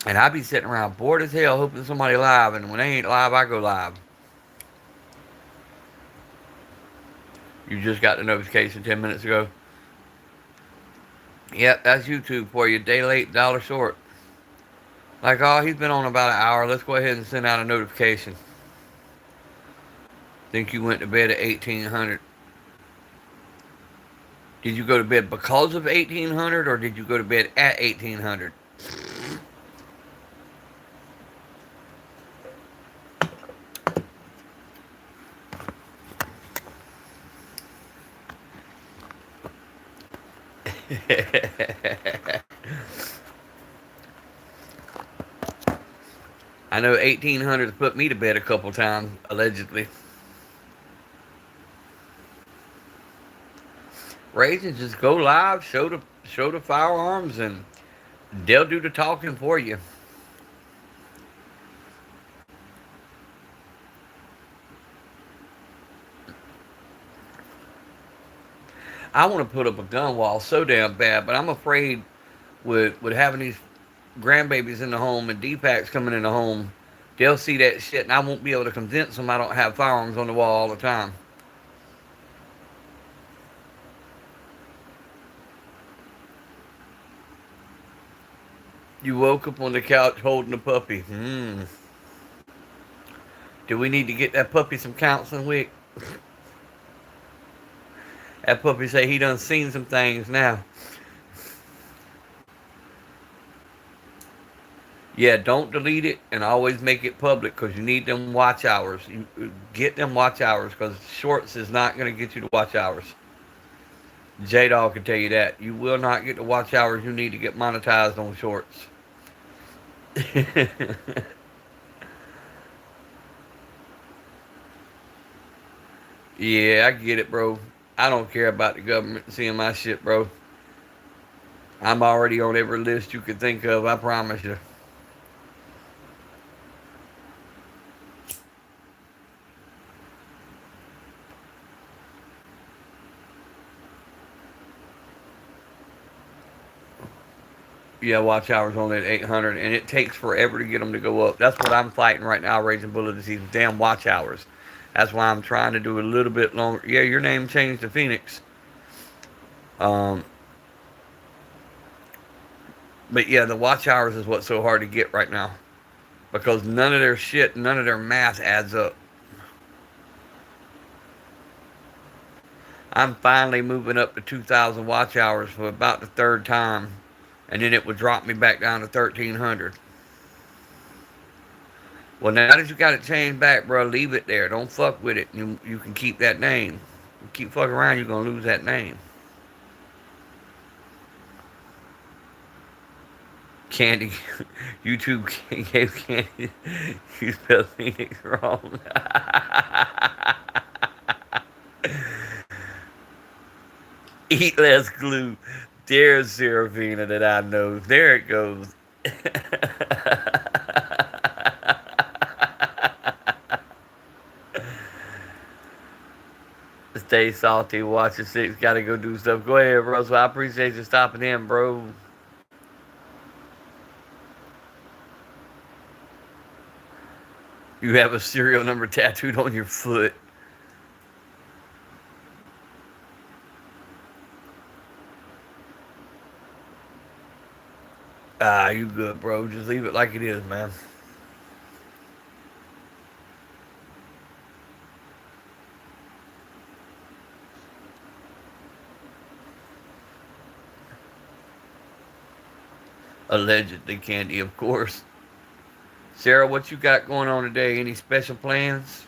And I be sitting around bored as hell hoping somebody live, and when they ain't live, I go live. You just got the notification 10 minutes ago. Yep, that's YouTube for you. Day late, dollar short. Like, oh, he's been on about an hour. Let's go ahead and send out a notification. Think you went to bed at 1800. Did you go to bed because of 1800 or did you go to bed at 1800? I know 1800's put me to bed a couple times, allegedly. Raisins, just go live, show the firearms, and they'll do the talking for you. I want to put up a gun wall so damn bad, but I'm afraid with having these grandbabies in the home and D-packs coming in the home, they'll see that shit, and I won't be able to convince them I don't have firearms on the wall all the time. You woke up on the couch holding a puppy. Do we need to get that puppy some counseling, Wick? That puppy say he done seen some things now. Yeah, don't delete it and always make it public because you need them watch hours. You get them watch hours because shorts is not going to get you the watch hours. J-Dog can tell you that. You will not get the watch hours you need to get monetized on shorts. Yeah, I get it, bro. I don't care about the government seeing my shit, bro. I'm already on every list you could think of, I promise you. Yeah, watch hours only at 800, and it takes forever to get them to go up. That's what I'm fighting right now, Raising Bullets, these damn watch hours. That's why I'm trying to do a little bit longer. Yeah, your name changed to Phoenix. Um, but yeah, the watch hours is what's so hard to get right now. Because none of their shit, none of their math adds up. I'm finally moving up to 2,000 watch hours for about the third time. And then it would drop me back down to 1,300. Well, now that you got it changed back, bro, leave it there. Don't fuck with it. You can keep that name. You keep fucking around, you're going to lose that name. Candy, YouTube gave Candy, you spelled Phoenix wrong. Eat less glue. There's Serafina that I know. There it goes. Stay salty, watch the six, gotta go do stuff. Go ahead, Russell. I appreciate you stopping in, bro. You have a serial number tattooed on your foot. Ah, you good, bro. Just leave it like it is, man. Allegedly, Candy, of course. Sarah, what you got going on today? Any special plans?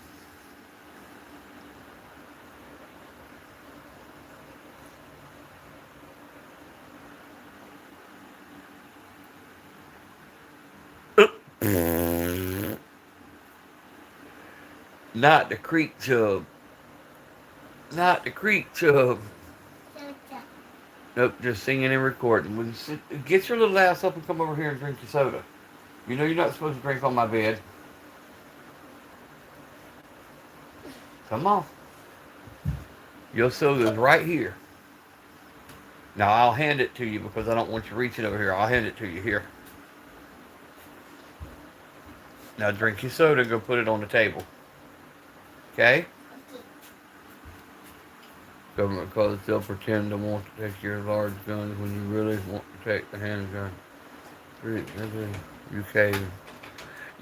Not the creek chub. Not the creek chub. Nope, just singing and recording. Get your little ass up and come over here and drink your soda. You know you're not supposed to drink on my bed. Come on. Your soda's right here. Now I'll hand it to you because I don't want you reaching over here. I'll hand it to you here. Now drink your soda and go put it on the table. Okay? Government cause they'll pretend to want to take your large guns when you really want to take the handgun. UK.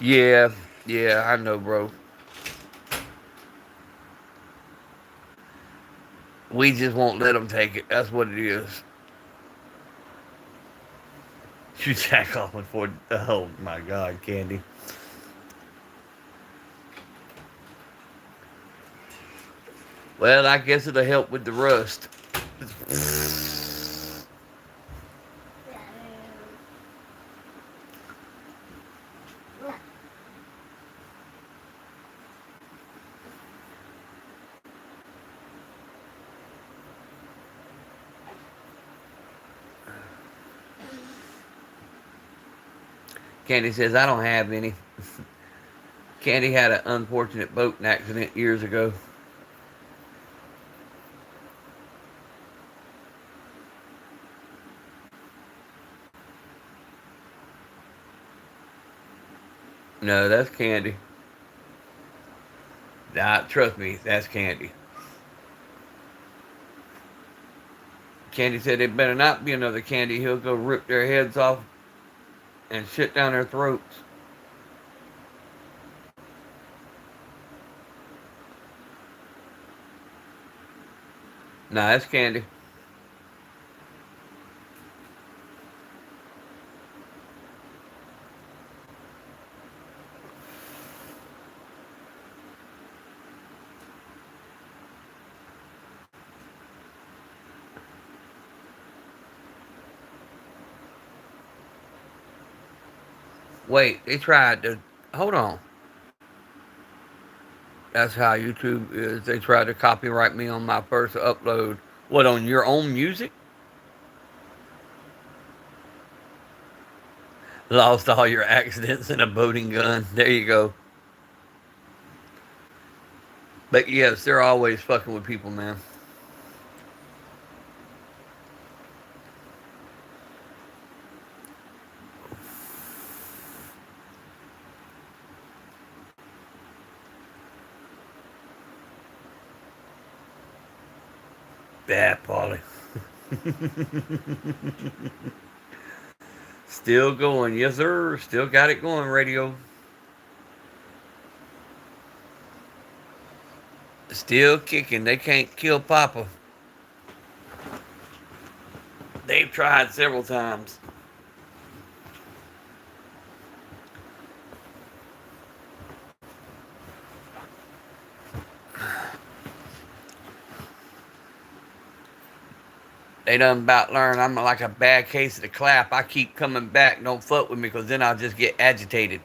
Yeah, yeah, I know, bro. We just won't let them take it. That's what it is. You jack off before. Oh my God, Candy. Well, I guess it'll help with the rust. Candy says, I don't have any. Candy had an unfortunate boating accident years ago. No, that's Candy. Nah, trust me, that's Candy. Candy said it better not be another Candy. He'll go rip their heads off and shit down their throats. Nah, that's Candy. Wait, they tried to. Hold on. That's how YouTube is. They tried to copyright me on my first upload. What, on your own music? Lost all your accidents in a boating gun. There you go. But yes, they're always fucking with people, man. Bad, Polly. Still going. Yes, sir. Still got it going, radio. Still kicking. They can't kill Papa. They've tried several times. They done about learn I'm like a bad case of the clap. I keep coming back. Don't fuck with me because then I'll just get agitated.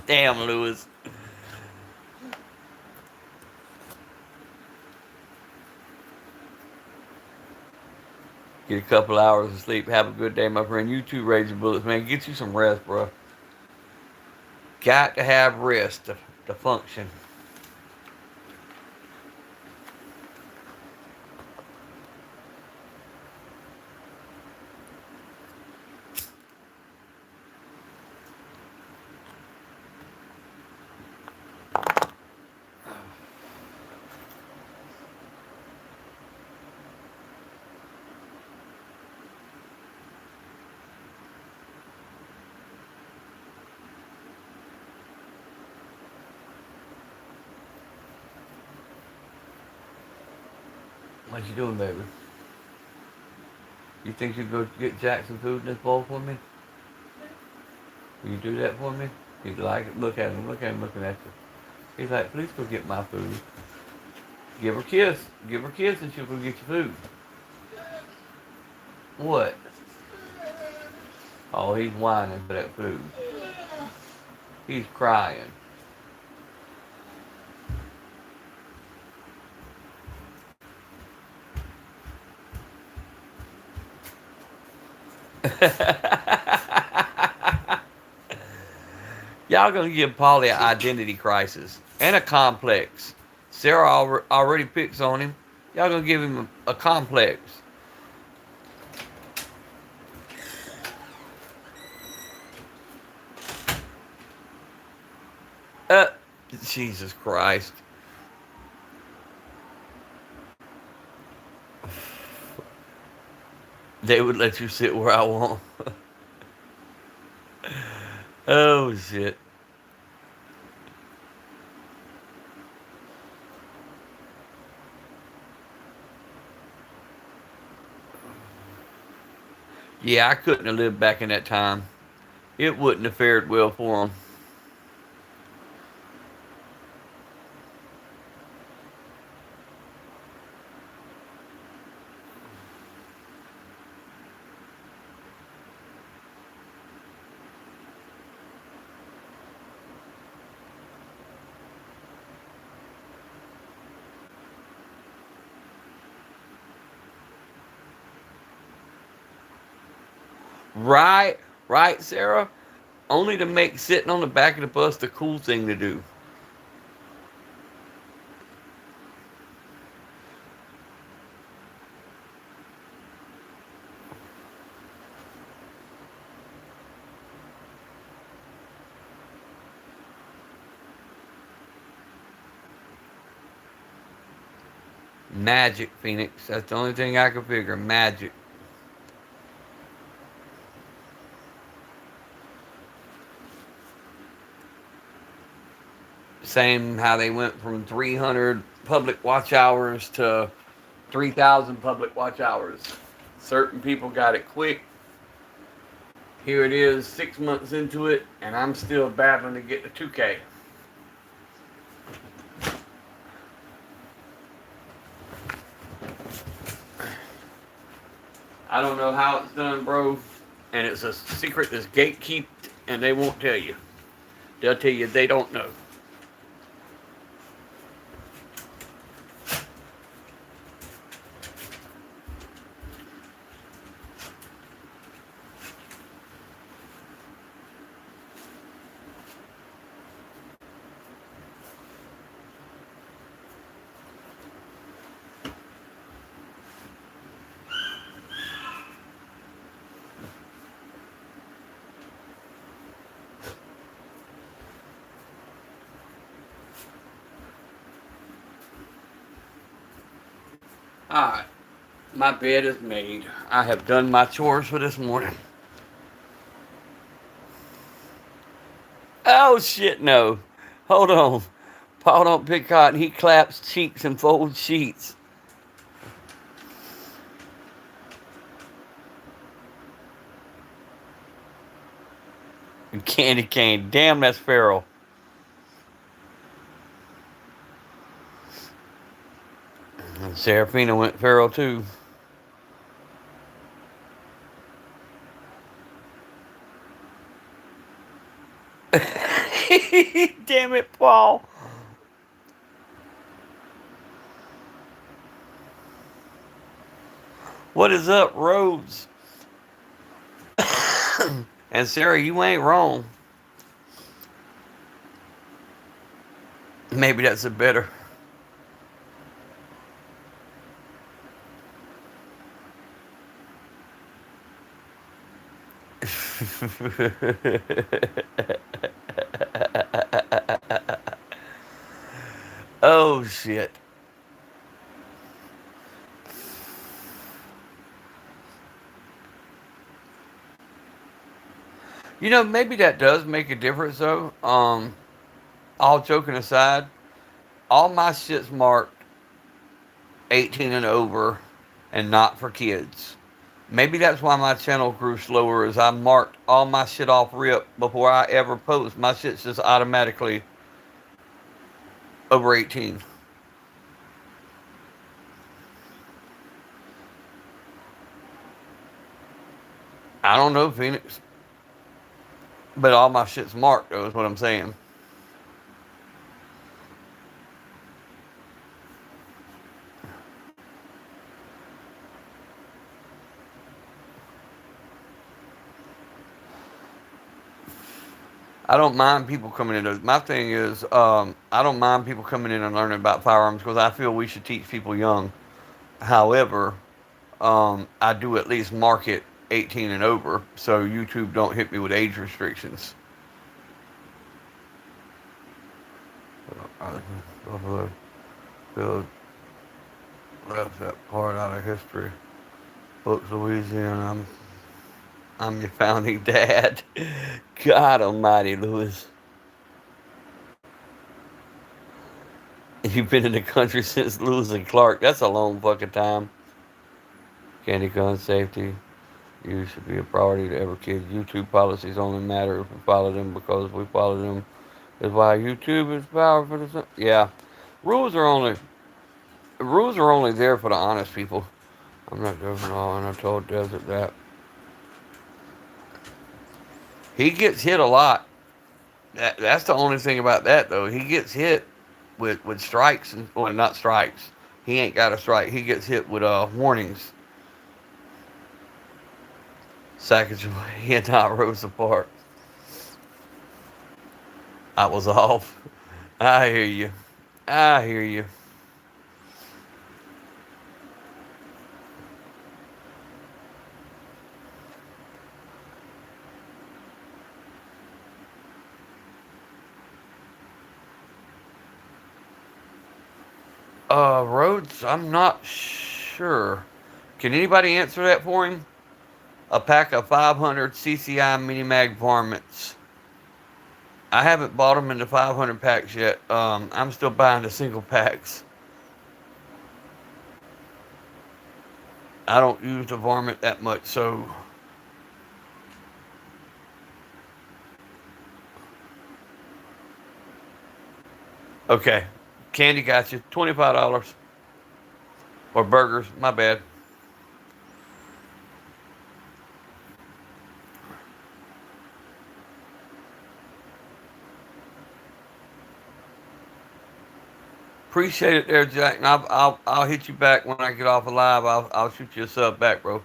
Damn, Lewis. Get a couple hours of sleep. Have a good day, my friend. You too, Raging Bullets, man. Get you some rest, bro. Got to have rest to function. What you doing, baby? You think you go get Jack some food in this bowl for me? Will you do that for me? He's like it. Look at him. Look at him looking at you. He's like, please go get my food. Give her a kiss. Give her a kiss and she'll go get your food. What? Oh, he's whining for that food. He's crying. Y'all gonna give Polly an identity crisis and a complex. Sarah already picks on him. Y'all gonna give him a complex. Uh, Jesus Christ. They would let you sit where I want. Oh, shit. Yeah, I couldn't have lived back in that time. It wouldn't have fared well for them. Right, right, Sarah? Only to make sitting on the back of the bus the cool thing to do. Magic, Phoenix. That's the only thing I can figure. Magic. Same how they went from 300 public watch hours to 3,000 public watch hours. Certain people got it quick. Here it is, 6 months into it, and I'm still battling to get to 2K. I don't know how it's done, bro. And it's a secret that's gatekept, and they won't tell you. They'll tell you they don't know. Alright, my bed is made. I have done my chores for this morning. Oh shit, no. Hold on. Paul don't pick cotton. He claps cheeks and folds sheets. Candy cane. Damn, that's feral. And Serafina went feral too. Damn it, Paul. What is up, Rhodes? And Sarah, you ain't wrong. Maybe that's a better. Oh shit. Maybe that does make a difference though. All joking aside, all my shit's marked 18 and over and not for kids. Maybe that's why my channel grew slower is I marked all my shit off rip before I ever post. My shit's just automatically over 18. I don't know, Phoenix. But all my shit's marked though is what I'm saying. I don't mind people coming in. My thing is, I don't mind people coming in and learning about firearms because I feel we should teach people young. However, I do at least mark it 18 and over so YouTube don't hit me with age restrictions. Bill left that part out of history. Books, Louisiana. I'm your founding dad. God Almighty, Lewis. You've been in the country since Lewis and Clark. That's a long fucking time. Candy gun safety. You should be a priority to every kid. YouTube policies only matter if we follow them because we follow them. That's why YouTube is powerful. Yeah, rules are only rules are only there for the honest people. I'm not joking at all, and I told Desert that he gets hit a lot. That's the only thing about that though. He gets hit with strikes and well, not strikes. He ain't got a strike. He gets hit with warnings. Sacagaway he and I rose apart. I was off. I hear you. I hear you. Rhodes, I'm not sure. Can anybody answer that for him? A pack of 500 CCI mini mag varmints. I haven't bought them in the 500 packs yet. I'm still buying the single packs. I don't use the varmint that much, so okay. Candy got you $25 or burgers. My bad. Appreciate it there, Jack. And I'll hit you back when I get off of live. I'll shoot you a sub back, bro.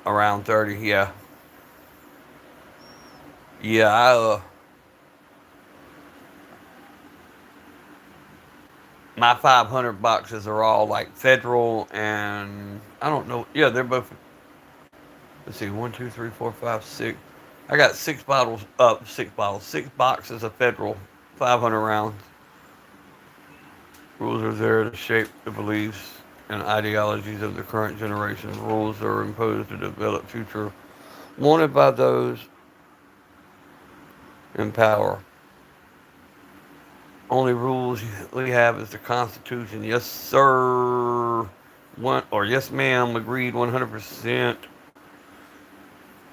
Around 30, yeah. Yeah, my 500 boxes are all like federal and I don't know. Yeah, they're both. Let's see, one, two, three, four, five, six. I got six bottles up, six boxes of federal, 500 rounds. Rules are there to shape the beliefs and ideologies of the current generation. Rules are imposed to develop future wanted by those in power. Only rules we have is the Constitution. Yes, sir. One or yes, ma'am. Agreed, 100%.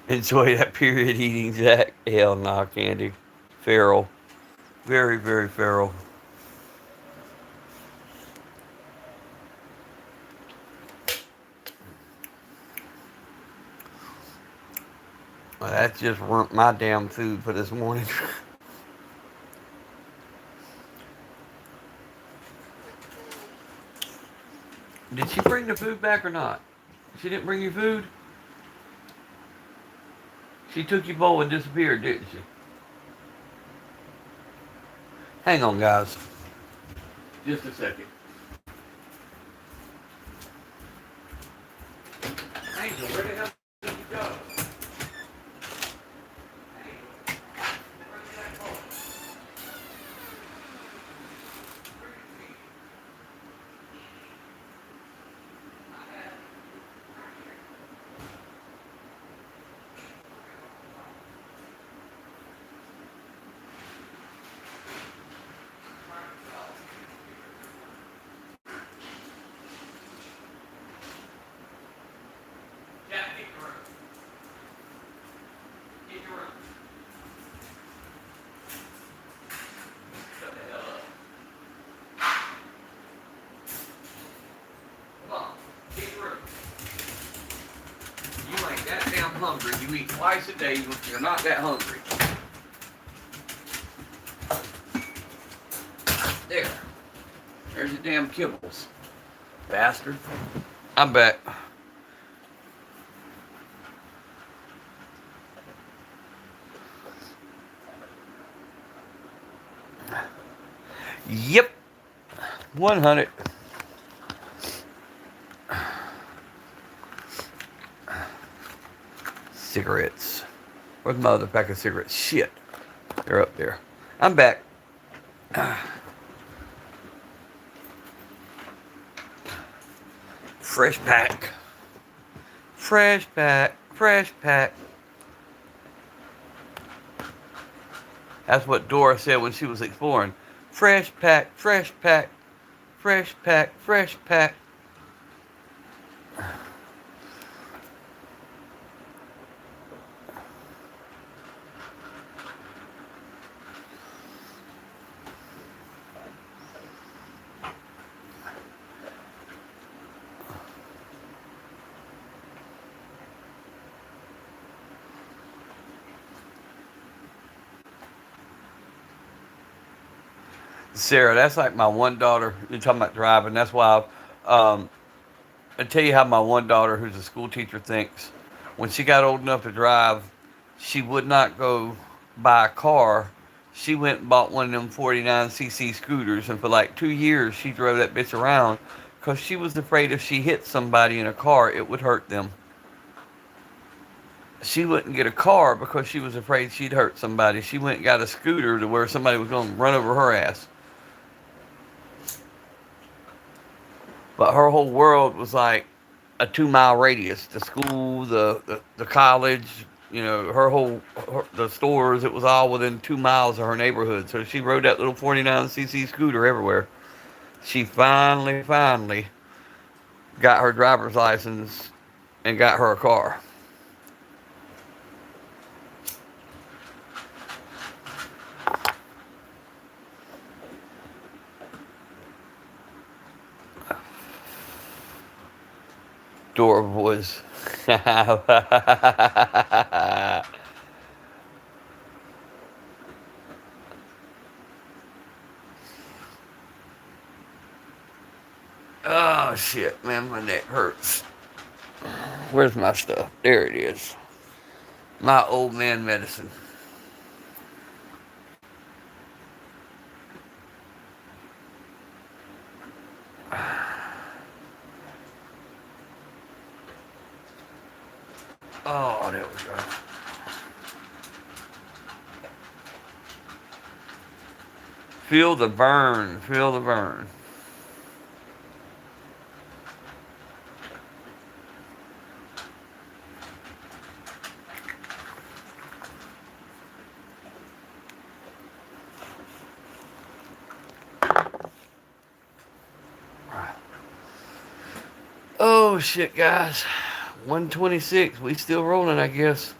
Enjoy that period eating, Jack. Hell nah, Candy. Feral. Very, very feral. Well, that just ruined my damn food for this morning. Did she bring the food back or not? She didn't bring your food? She took your bowl and disappeared, didn't she? Hang on, guys. Just a second. Angel, where the hell did you go? You ain't that damn hungry. You eat twice a day. You're not that hungry. There. There's your damn kibbles. Bastard. I'm back. Yep. 100. Cigarettes. Where's my other pack of cigarettes? Shit. They're up there. I'm back. Fresh pack. Fresh pack. Fresh pack. That's what Dora said when she was exploring. Fresh pack. Fresh pack. Fresh pack. Fresh pack. Sarah, that's like my one daughter. You're talking about driving. That's why I tell you how my one daughter, who's a school teacher, thinks. When she got old enough to drive, she would not go buy a car. She went and bought one of them 49cc scooters, and for like 2 years, she drove that bitch around because she was afraid if she hit somebody in a car, it would hurt them. She wouldn't get a car because she was afraid she'd hurt somebody. She went and got a scooter to where somebody was going to run over her ass. But her whole world was like a 2 mile radius. The school, the college, the stores. It was all within 2 miles of her neighborhood. So she rode that little 49cc scooter everywhere. She finally got her driver's license and got her a car. Door was. Oh shit, man, my neck hurts. Where's my stuff? There it is. My old man medicine. Oh, there we go. Feel the burn. Feel the burn. Oh shit, guys. 126. We still rolling, I guess.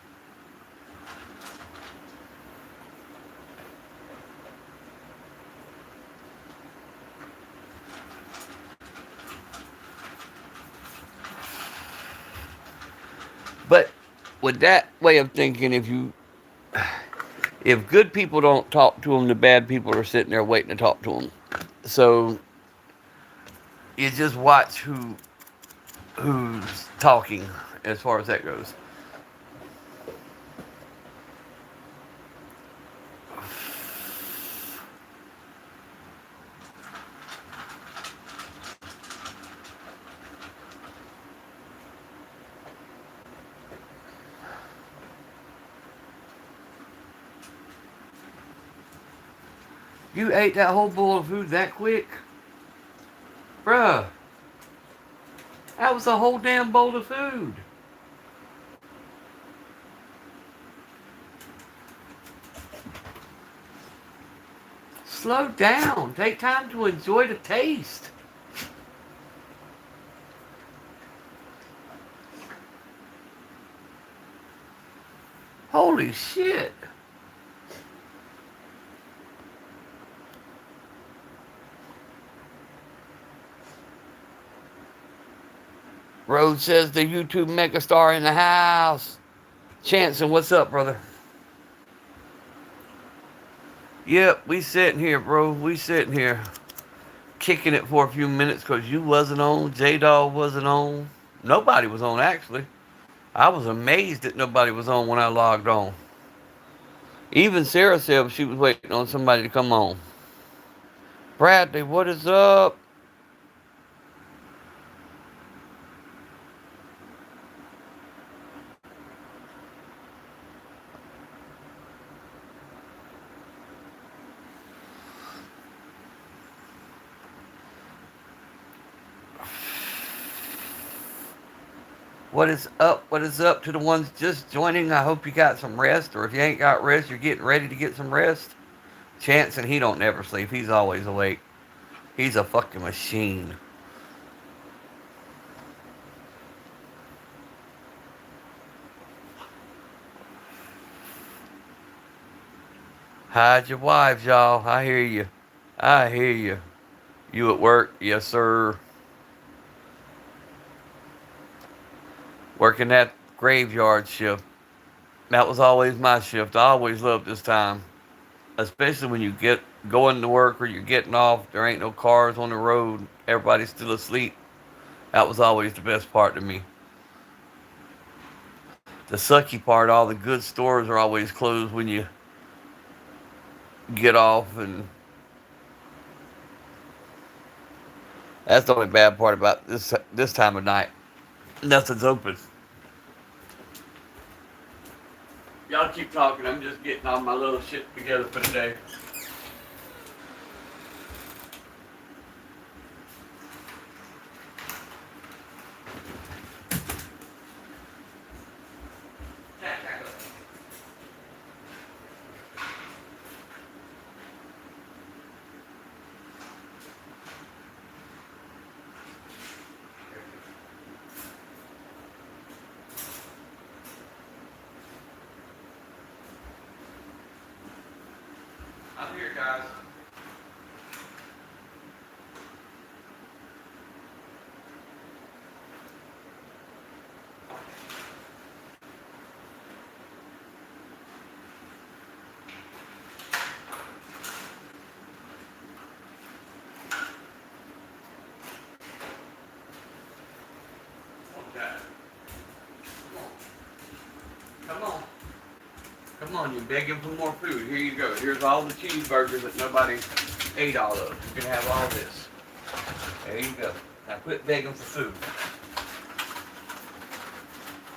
But with that way of thinking, if good people don't talk to them, the bad people are sitting there waiting to talk to them. So you just watch who's talking as far as that goes. You ate that whole bowl of food that quick, bruh. That was a whole damn bowl of food. Slow down. Take time to enjoy the taste. Holy shit. Rose says the YouTube megastar in the house. Chanson, what's up, brother? Yep, we sitting here, bro. We sitting here kicking it for a few minutes because you wasn't on. J-Dog wasn't on. Nobody was on, actually. I was amazed that nobody was on when I logged on. Even Sarah said she was waiting on somebody to come on. Bradley, what is up? What is up? What is up to the ones just joining? I hope you got some rest, or if you ain't got rest, you're getting ready to get some rest. Chance, and he don't never sleep. He's always awake. He's a fucking machine. Hide your wives, y'all. I hear you. I hear you. You at work? Yes, sir. Working that graveyard shift. That was always my shift. I always loved this time. Especially when you get going to work or you're getting off. There ain't no cars on the road. Everybody's still asleep. That was always the best part to me. The sucky part, all the good stores are always closed when you get off, and that's the only bad part about this time of night. Nothing's open. Y'all keep talking. I'm just getting all my little shit together for today. I'm here, guys. Okay. Come on. Come on, you're begging for more food. Here you go. Here's all the cheeseburgers that nobody ate all of. You can have all this. There you go. Now quit begging for food.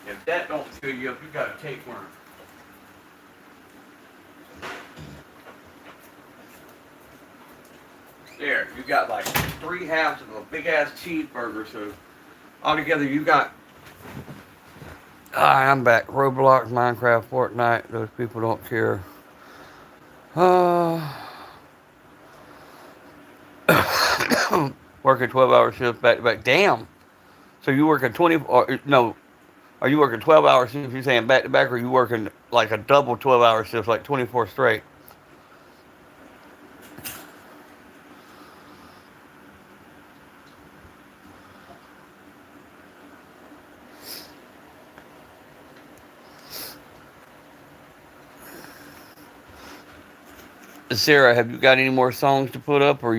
If that don't fill you up, you got a tapeworm. There, you got like 3/2 of a big ass cheeseburger. So altogether, you got. Alright, I'm back. Roblox, Minecraft, Fortnite. Those people don't care. Uh, working 12-hour shifts back to back. Damn. So you working 20? Or no? Are you working 12-hour shifts? You saying back to back, or are you working like a double 12-hour shift, like 24 straight? Sarah, have you got any more songs to put up, or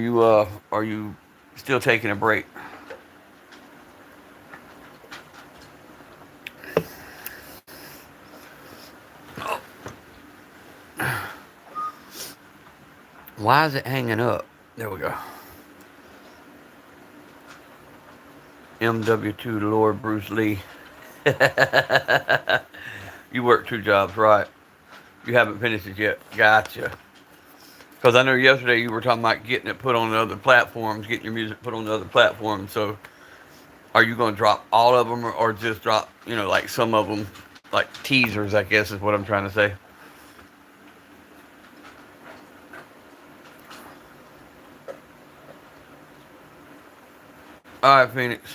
are you still taking a break? Why is it hanging up? There we go. MW2 Lord Bruce Lee. You work 2 jobs, right? You haven't finished it yet. Gotcha. Because I know yesterday you were talking about getting it put on the other platforms, getting your music put on the other platforms. So are you going to drop all of them, or just drop, like some of them, like teasers, I guess is what I'm trying to say. All right, Phoenix.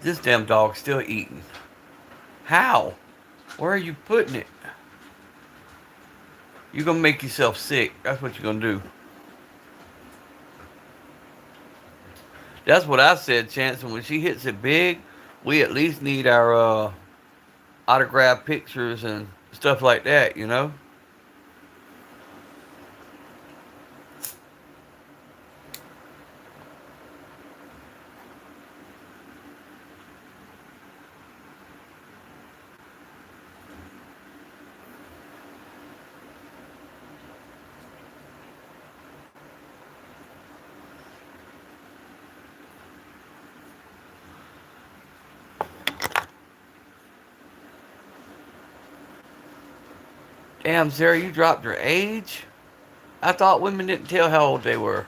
This damn dog's still eating. How? Where are you putting it? You're going to make yourself sick. That's what you're going to do. That's what I said, Chance. And when she hits it big, we at least need our autograph pictures and stuff like that. Damn, Sarah, you dropped your age? I thought women didn't tell how old they were.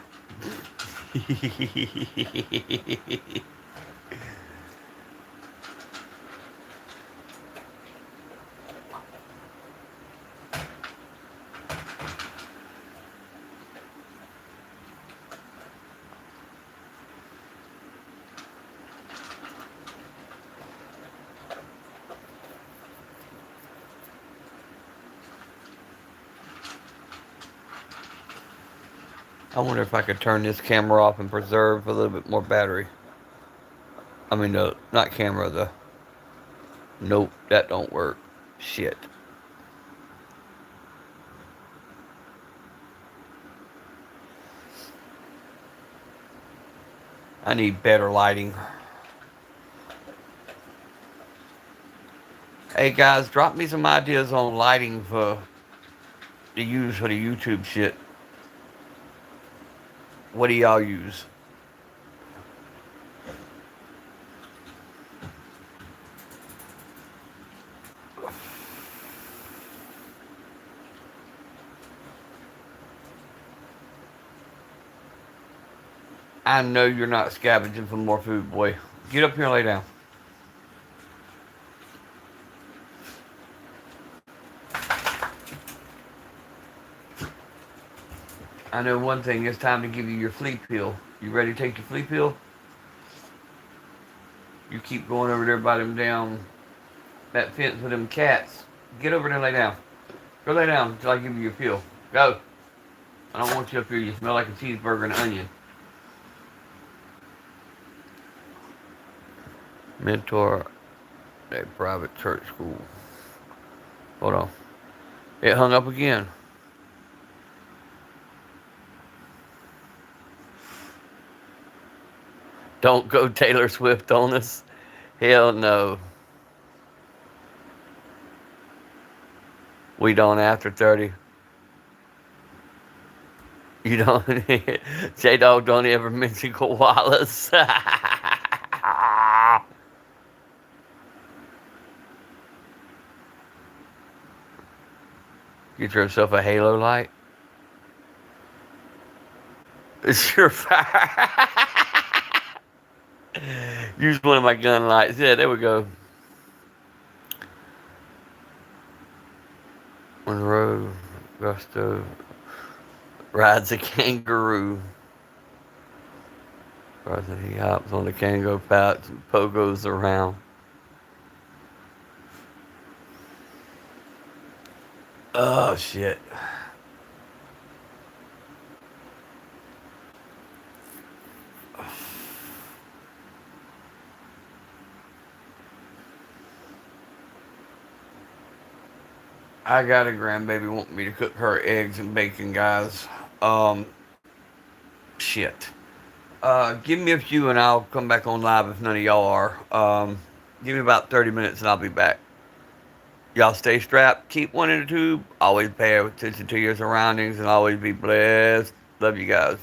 I wonder if I could turn this camera off and preserve a little bit more battery. I mean, not camera, the... Nope, that don't work. Shit. I need better lighting. Hey guys, drop me some ideas on lighting to use for the YouTube shit. What do y'all use? I know you're not scavenging for more food, boy. Get up here and lay down. I know one thing, it's time to give you your flea pill. You ready to take your flea pill? You keep going over there by them down that fence with them cats. Get over there and lay down. Go lay down until I give you your pill. Go. I don't want you up here. You smell like a cheeseburger and onion. Mentor a private church school. Hold on. It hung up again. Don't go Taylor Swift on us. Hell no. We don't after 30. You don't. J-Dog don't ever mention koalas. Get yourself a halo light. It's your fire. Use one of my gun lights. Yeah, there we go. Monroe, Gusto rides a kangaroo. He hops on the kangaroo pouch and pogos around. Oh, shit. I got a grandbaby wanting me to cook her eggs and bacon, guys. Um, shit. Give me a few and I'll come back on live if none of y'all are. Give me about 30 minutes and I'll be back. Y'all stay strapped. Keep one in the tube. Always pay attention to your surroundings and always be blessed. Love you guys.